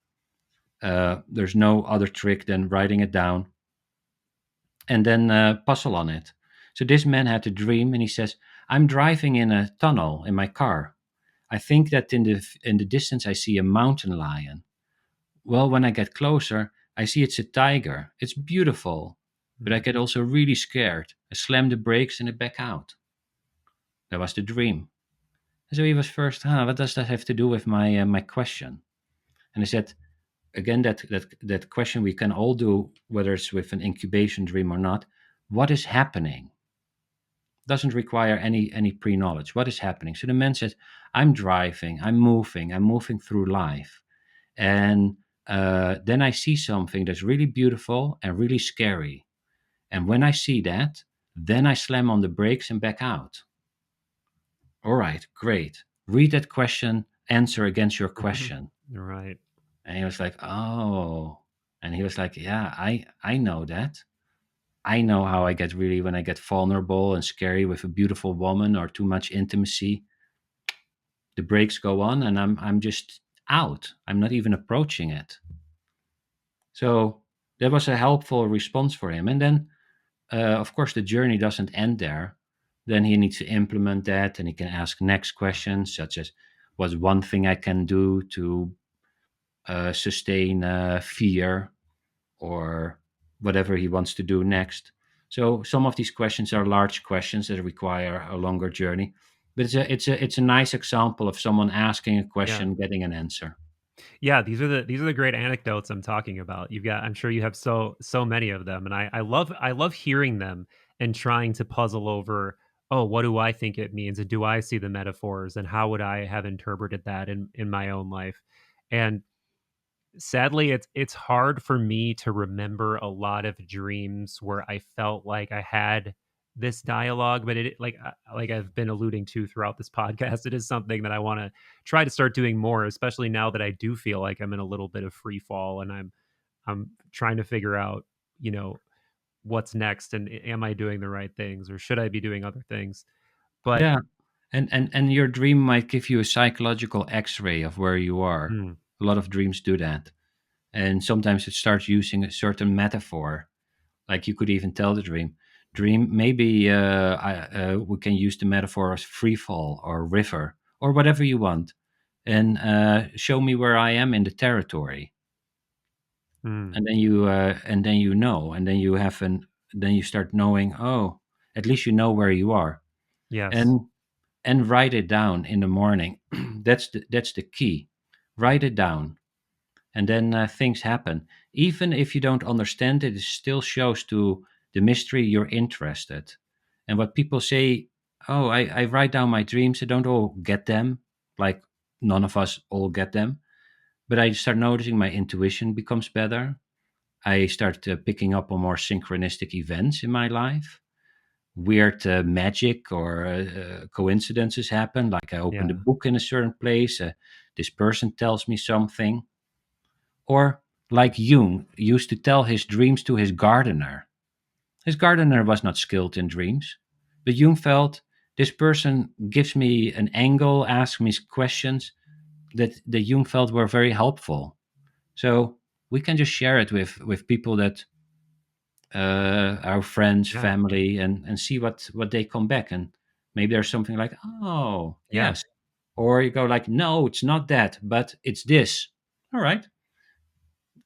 There's no other trick than writing it down and then puzzle on it. So this man had a dream, and he says, "I'm driving in a tunnel in my car. I think that in the distance I see a mountain lion. Well, when I get closer, I see it's a tiger. It's beautiful, but I get also really scared. I slam the brakes and I back out." That was the dream. And so he was first, what does that have to do with my question? And I said, again, that question we can all do, whether it's with an incubation dream or not. What is happening? Doesn't require any pre-knowledge. What is happening? So the man says, "I'm driving, I'm moving through life, and then I see something that's really beautiful and really scary. And when I see that, then I slam on the brakes and back out." All right, great. Read that question, answer against your question. Right. And he was like, "Oh," and he was like, "Yeah, I know that. I know how I get really when I get vulnerable and scary with a beautiful woman or too much intimacy. The brakes go on and I'm just out. I'm not even approaching it." So that was a helpful response for him. And then, of course, the journey doesn't end there. Then he needs to implement that, and he can ask next questions, such as, "What's one thing I can do to sustain fear?" or whatever he wants to do next. So some of these questions are large questions that require a longer journey, but it's a nice example of someone asking a Yeah. question, getting an answer. Yeah, these are the great anecdotes I'm talking about. You've got I'm sure you have so many of them, and I love hearing them and trying to puzzle over, oh, what do I think it means, and do I see the metaphors, and how would I have interpreted that in my own life? And sadly, it's hard for me to remember a lot of dreams where I felt like I had this dialogue, but it like I've been alluding to throughout this podcast, it is something that I want to try to start doing more, especially now that I do feel like I'm in a little bit of free fall and I'm trying to figure out, you know, what's next and am I doing the right things or should I be doing other things? But Yeah, And your dream might give you a psychological X-ray of where you are. Mm, A lot of dreams do that, and sometimes it starts using a certain metaphor. Like you could even tell the dream. Maybe we can use the metaphor as free fall or river or whatever you want, and show me where I am in the territory, mm, and then you know, and then you have an then you start knowing. Oh, at least you know where you are, yes. and write it down in the morning. That's the key. Write it down, and then things happen. Even if you don't understand it, it still shows to the mystery you're interested. And what people say, oh, I write down my dreams. I don't all get them, like none of us all get them. But I start noticing my intuition becomes better. I start picking up on more synchronistic events in my life. Weird magic or coincidences happen. Like I opened a Yeah. book in a certain place. This person tells me something. Or like Jung used to tell his dreams to his gardener. His gardener was not skilled in dreams, but Jung felt this person gives me an angle, asks me questions that Jung felt were very helpful. So we can just share it with people that our friends, Yeah. family, and see what they come back, and maybe there's something like, oh Yeah. yes, or you go like, no, it's not that, but it's this. All right,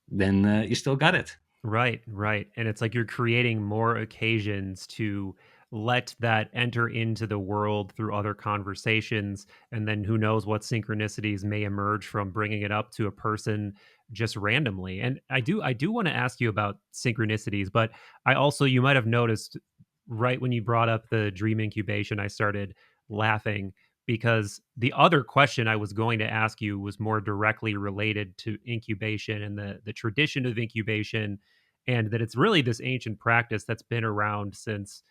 then you still got it. Right, right. And it's like you're creating more occasions to let that enter into the world through other conversations. And then who knows what synchronicities may emerge from bringing it up to a person just randomly. And I do want to ask you about synchronicities, but I also, you might have noticed right when you brought up the dream incubation, I started laughing because the other question I was going to ask you was more directly related to incubation and the tradition of incubation, and that it's really this ancient practice that's been around since,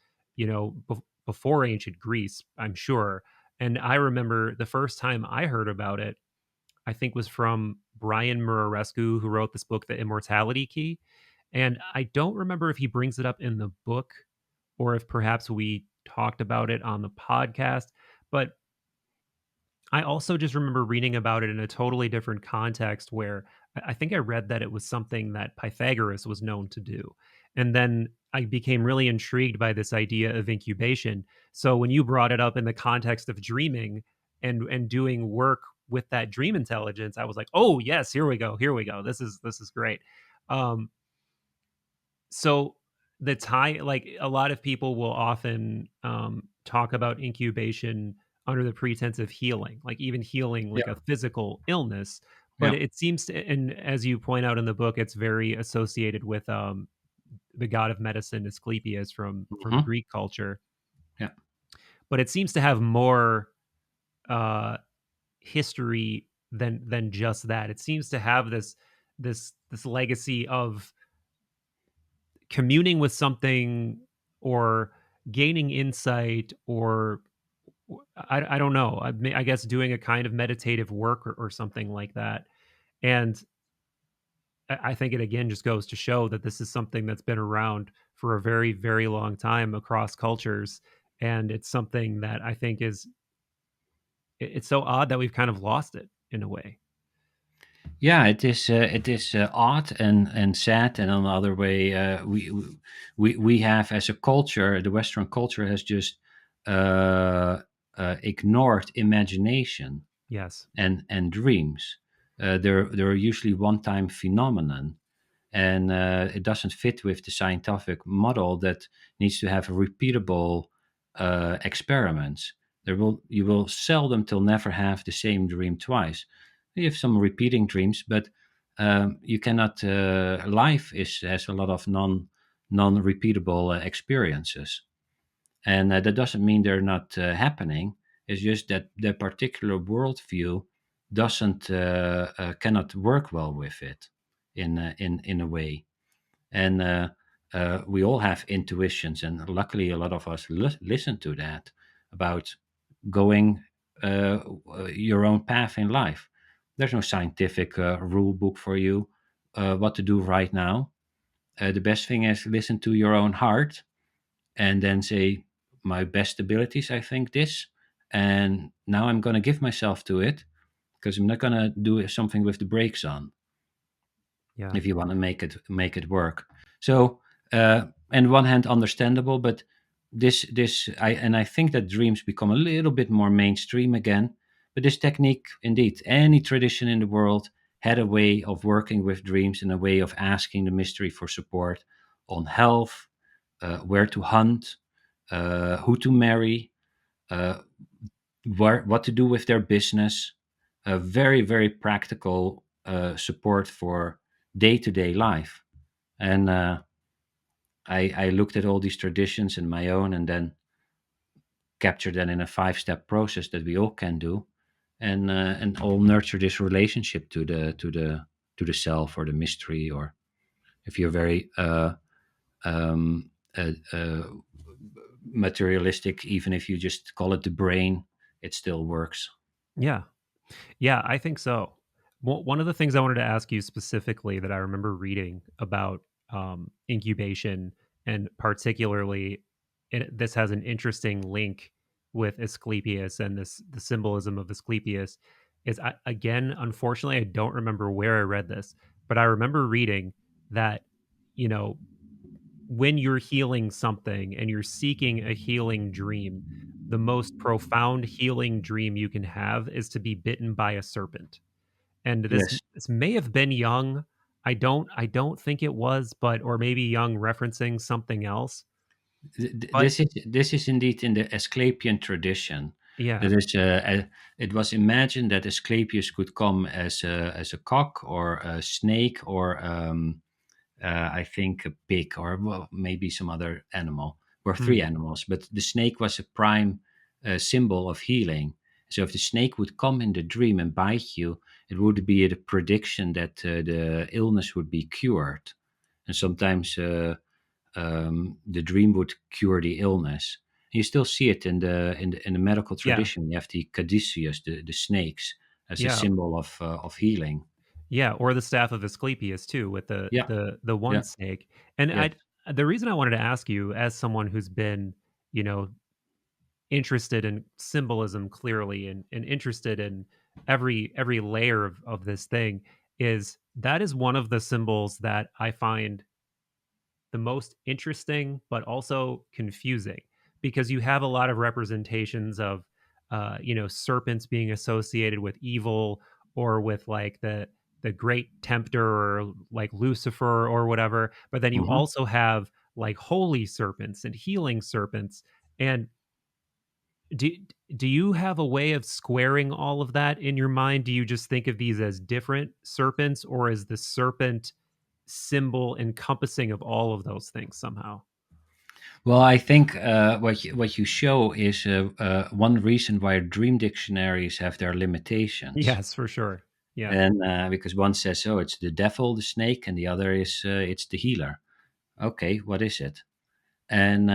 before ancient Greece, I'm sure. And I remember the first time I heard about it, I think was from Brian Muraresku, who wrote this book, The Immortality Key. And I don't remember if he brings it up in the book or if perhaps we talked about it on the podcast. But I also just remember reading about it in a totally different context where I think I read that it was something that Pythagoras was known to do. And then I became really intrigued by this idea of incubation. So when you brought it up in the context of dreaming and doing work with that dream intelligence, I was like, "Oh, yes, here we go. Here we go. This is great." Um so the tie, like a lot of people will often talk about incubation under the pretense of healing, like even healing like a Yeah, physical illness. But yeah. it seems to, and as you point out in the book, it's very associated with the god of medicine, Asclepius from Hmm. Greek culture. Yeah. But it seems to have more uh, history than just that. It seems to have this legacy of communing with something or gaining insight or I don't know. I guess doing a kind of meditative work or something like that. And I think it again just goes to show that this is something that's been around for a very, very long time across cultures. And it's something that I think it's so odd that we've kind of lost it in a way. Yeah, it is odd and sad, and on the other way, we have as a culture, the Western culture has just uh, ignored imagination Yes. and dreams. They're usually one time phenomenon, and it doesn't fit with the scientific model that needs to have repeatable experiments. You will seldom till never have the same dream twice. You have some repeating dreams, but you cannot. Life is has a lot of non repeatable experiences, and that doesn't mean they're not happening. It's just that the particular worldview doesn't cannot work well with it in a way. And we all have intuitions, and luckily a lot of us listen to that about going your own path in life. There's no scientific rule book for you what to do right now. The best thing is listen to your own heart and then say, my best abilities, I think this, and now I'm going to give myself to it because I'm not going to do something with the brakes on Yeah. if you want to make it work. So, on one hand, understandable, but I think that dreams become a little bit more mainstream again. But this technique, indeed, any tradition in the world had a way of working with dreams and a way of asking the mystery for support on health, where to hunt, who to marry, uh, what to do with their business. A very, very practical support for day to day life. And I looked at all these traditions in my own and then captured that in a 5-step process that we all can do, and all nurture this relationship to the self or the mystery, or if you're very um, uh, uh, materialistic, even if you just call it the brain, it still works. Yeah. Yeah, I think so. One of the things I wanted to ask you specifically that I remember reading about incubation, and particularly this has an interesting link with Asclepius and the symbolism of Asclepius, is again, unfortunately, I don't remember where I read this, but I remember reading that, you know, when you're healing something and you're seeking a healing dream, the most profound healing dream you can have is to be bitten by a serpent. And Yes. this may have been Jung. I don't think it was, but or maybe Jung referencing something else. But This is indeed in the Asclepian tradition. yeah. That is, it was imagined that Asclepius could come as a cock or a snake or I think a pig or well, maybe some other animal, or three Mm, animals. But the snake was a prime symbol of healing. So if the snake would come in the dream and bite you, it would be a prediction that the illness would be cured. And sometimes the dream would cure the illness. You still see it in the medical yeah. tradition. You have the caduceus, the snakes, as a Yeah. symbol of healing. Yeah, or the staff of Asclepius too, with the Yeah, one yeah, snake. And yes. I the reason I wanted to ask you, as someone who's been, you know, interested in symbolism clearly, and interested in every layer of this thing, is that is one of the symbols that I find the most interesting but also confusing, because you have a lot of representations of serpents being associated with evil, or with like the great tempter, or like Lucifer or whatever, but then you Hmm. also have like holy serpents and healing serpents. And do do you have a way of squaring all of that in your mind? Do you just think of these as different serpents, or is the serpent symbol encompassing of all of those things somehow? Well, I think what you show is one reason why dream dictionaries have their limitations, Yes, for sure. Yeah. and because one says, "Oh, it's the devil, the snake," and the other is it's the healer. Okay, what is it? And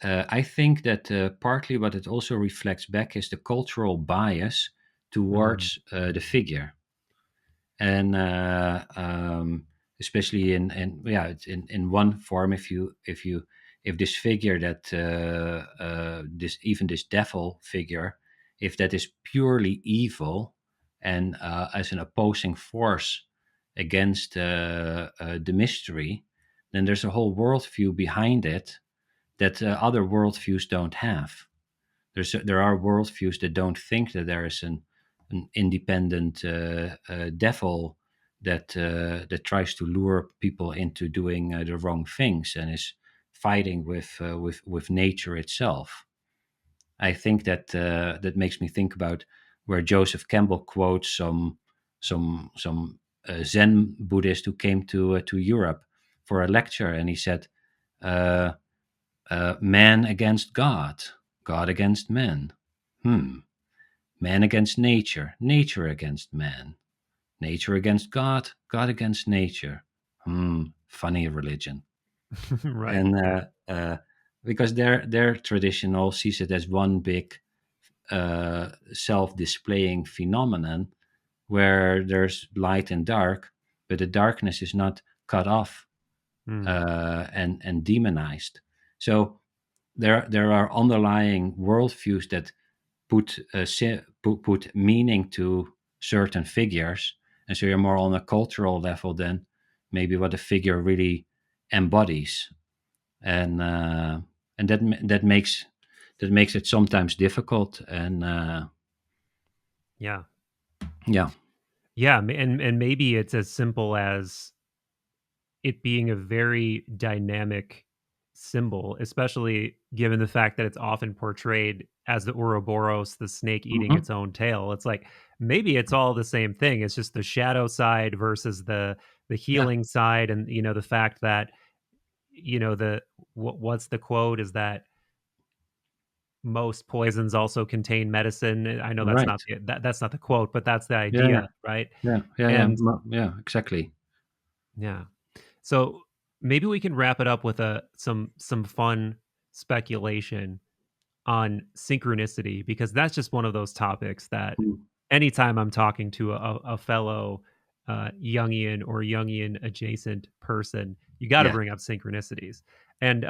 I think that partly what it also reflects back is the cultural bias Mm, towards the figure, and especially in yeah, it's in one form, if this figure that this devil figure, if that is purely evil and as an opposing force against the mystery, then there's a whole worldview behind it that other worldviews don't have. There are worldviews that don't think that there is an independent devil that tries to lure people into doing the wrong things and is fighting with nature itself. I think that makes me think about where Joseph Campbell quotes some Zen Buddhist who came to Europe for a lecture, and he said, uh, "Man against God, God against man. Hmm. Man against nature, nature against man, nature against God, God against nature. Hmm. Funny religion." right. And Yeah. because their tradition all sees it as one big self-displaying phenomenon where there's light and dark, but the darkness is not cut off Mm, and demonized. So there are underlying worldviews that put meaning to certain figures, and so you're more on a cultural level than maybe what a figure really embodies, and that makes it sometimes difficult, and Yeah. yeah, Yeah, and maybe it's as simple as it being a very dynamic symbol, especially given the fact that it's often portrayed as the Ouroboros, the snake eating hmm its own tail. It's like maybe it's all the same thing. It's just the shadow side versus the yeah, healing side, and the fact that the what's the quote is that most poisons also contain medicine. I know that's right, not that's not the quote, but that's the yeah, yeah, idea, right? yeah, yeah, yeah, And yeah, exactly, yeah. So maybe we can wrap it up with some fun speculation on synchronicity, because that's just one of those topics that Mm. anytime I'm talking to a fellow Jungian or Jungian adjacent person, you got to Yeah, bring up synchronicities. And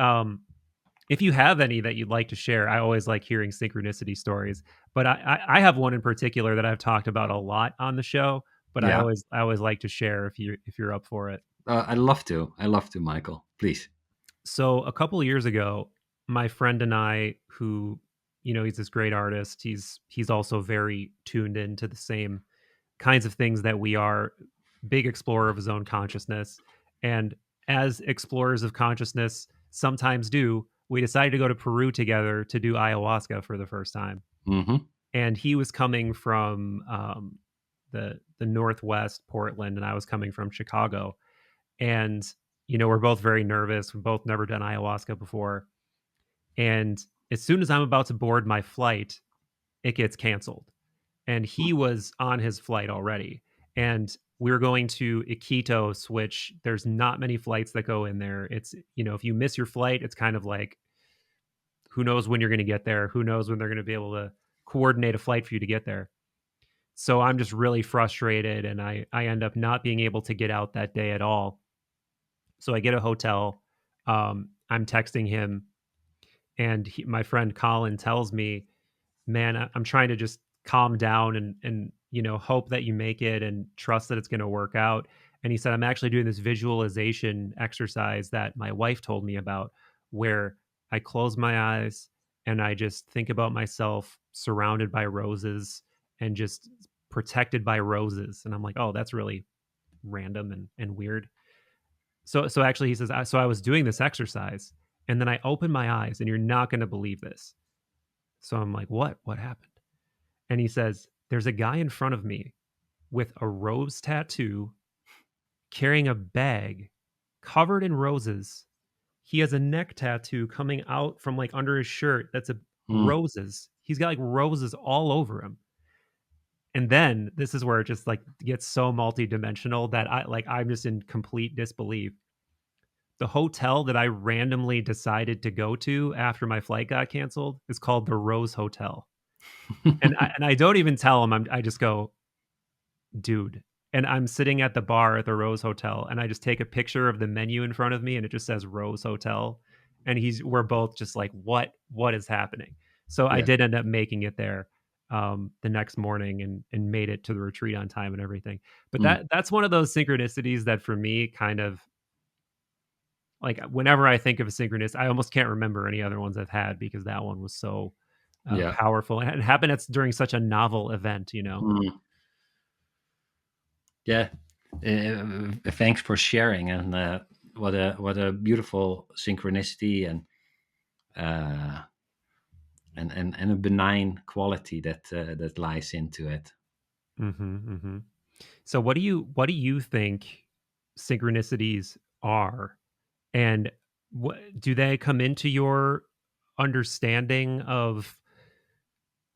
if you have any that you'd like to share, I always like hearing synchronicity stories. But I have one in particular that I've talked about a lot on the show. But yeah. I always like to share if you're up for it. I love to, Michael. Please. So a couple of years ago, my friend and I, who he's this great artist. He's also very tuned into the same kinds of things that we are. Big explorer of his own consciousness, and as explorers of consciousness sometimes do, we decided to go to Peru together to do ayahuasca for the first time. Hmm. And he was coming from the Northwest Portland, and I was coming from Chicago. And we're both very nervous. We've both never done ayahuasca before. And as soon as I'm about to board my flight, it gets canceled. And he was on his flight already. And we were going to Iquitos, which there's not many flights that go in there. It's, if you miss your flight, it's kind of like, who knows when you're going to get there? Who knows when they're going to be able to coordinate a flight for you to get there? So I'm just really frustrated. And I end up not being able to get out that day at all. So I get a hotel. I'm texting him, and my friend Colin tells me, "Man, I'm trying to just calm down and hope that you make it and trust that it's going to work out." And he said, "I'm actually doing this visualization exercise that my wife told me about, where I close my eyes and I just think about myself surrounded by roses and just protected by roses." And I'm like, "Oh, that's really random and weird." So actually, he says, so I was doing this exercise, and then I opened my eyes, and you're not going to believe this. So I'm like, what? What happened? And he says, there's a guy in front of me with a rose tattoo, carrying a bag covered in roses. He has a neck tattoo coming out from like under his shirt that's a Mm. roses. He's got like roses all over him. And then this is where it just like gets so multidimensional that I'm just in complete disbelief. The hotel that I randomly decided to go to after my flight got canceled is called the Rose Hotel. And I don't even tell him. I just go, dude. And I'm sitting at the bar at the Rose Hotel, and I just take a picture of the menu in front of me, and it just says Rose Hotel. And we're both just like, what is happening? So I Yeah. did end up making it there the next morning, and made it to the retreat on time and everything. But Mm. that's one of those synchronicities that for me kind of like whenever I think of a synchronous, I almost can't remember any other ones I've had because that one was so Yeah. powerful, and it happened during such a novel event. Mm. Yeah. Thanks for sharing, and what a beautiful synchronicity, uh, and a benign quality that lies into it. Hmm. So what do you think synchronicities are, and what do they come into your understanding of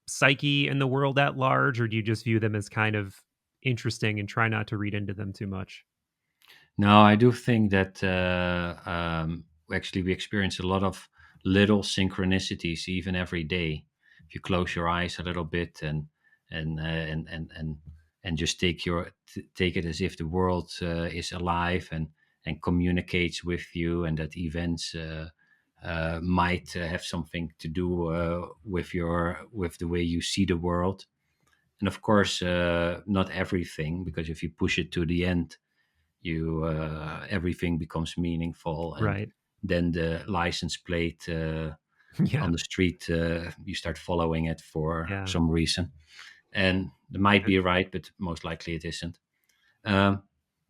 psyche and the world at large, or do you just view them as kind of interesting and try not to read into them too much? No, I do think that actually we experience a lot of little synchronicities even every day. If you close your eyes a little bit, and and just take it as if the world is alive and communicates with you, and that events might have something to do with the way you see the world. And of course, not everything, because if you push it to the end, you everything becomes meaningful, and Right. then the license plate Yeah. on the street, you start following it for Yeah. some reason, and it might And- be right, but most likely it isn't. Um,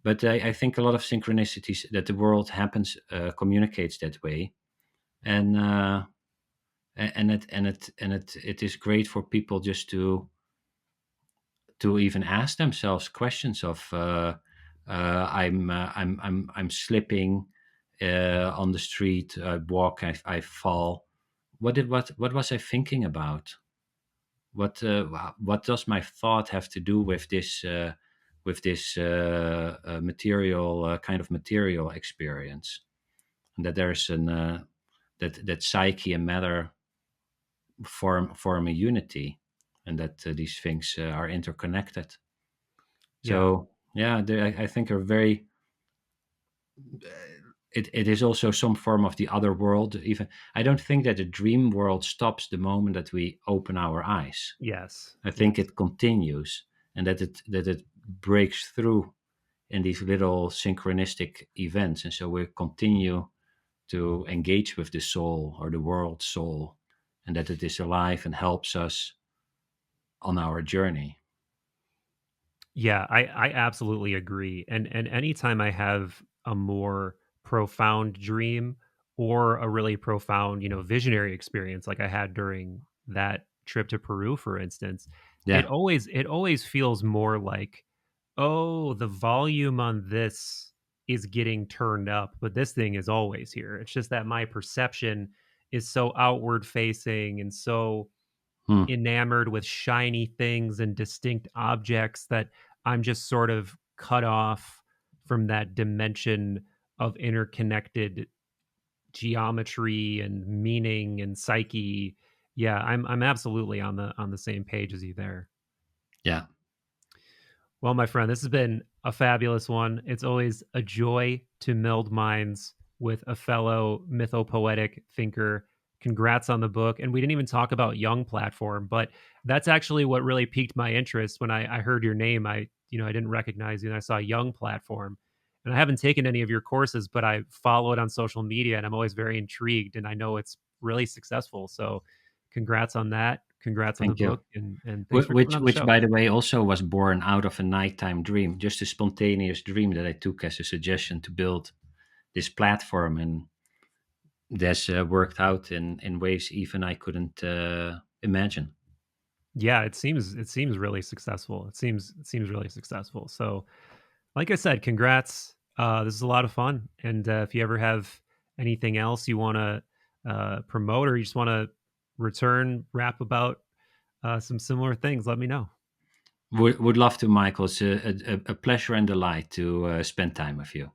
but I think a lot of synchronicities that the world happens communicates that way, and it is great for people just to even ask themselves questions of I'm slipping on the street, I walk, I fall. What was I thinking about? What does my thought have to do with this material kind of material experience? And that there's an that psyche and matter form a unity, and that these things are interconnected. yeah. So yeah, I think are very. It is also some form of the other world. Even I don't think that the dream world stops the moment that we open our eyes. Yes. I think Yes. it continues, and that it breaks through in these little synchronistic events, and so we continue to engage with the soul or the world soul, and that it is alive and helps us on our journey. Yeah, I absolutely agree. And anytime I have a more profound dream or a really profound, visionary experience like I had during that trip to Peru, for instance, Yeah. it always feels more like, oh, the volume on this is getting turned up, but this thing is always here. It's just that my perception is so outward facing and so Hmm. enamored with shiny things and distinct objects that I'm just sort of cut off from that dimension of interconnected geometry and meaning and psyche. Yeah, I'm absolutely on the same page as you there. Yeah. Well, my friend, this has been a fabulous one. It's always a joy to meld minds with a fellow mythopoetic thinker. Congrats on the book. And we didn't even talk about Jung Platform, but that's actually what really piqued my interest when I heard your name. I didn't recognize you and I saw Jung Platform. And I haven't taken any of your courses, but I follow it on social media and I'm always very intrigued and I know it's really successful. So congrats on that. Congrats on the Thank you. book and thanks for coming on the Which, show. by the way, also was born out of a nighttime dream, just a spontaneous dream that I took as a suggestion to build this platform, and that's worked out in ways even I couldn't imagine. Yeah, it seems really successful. It seems really successful. So, like I said, congrats. This is a lot of fun. And if you ever have anything else you want to promote, or you just want to return rap about some similar things, let me know. Would love to, Michael. It's a pleasure and delight to spend time with you.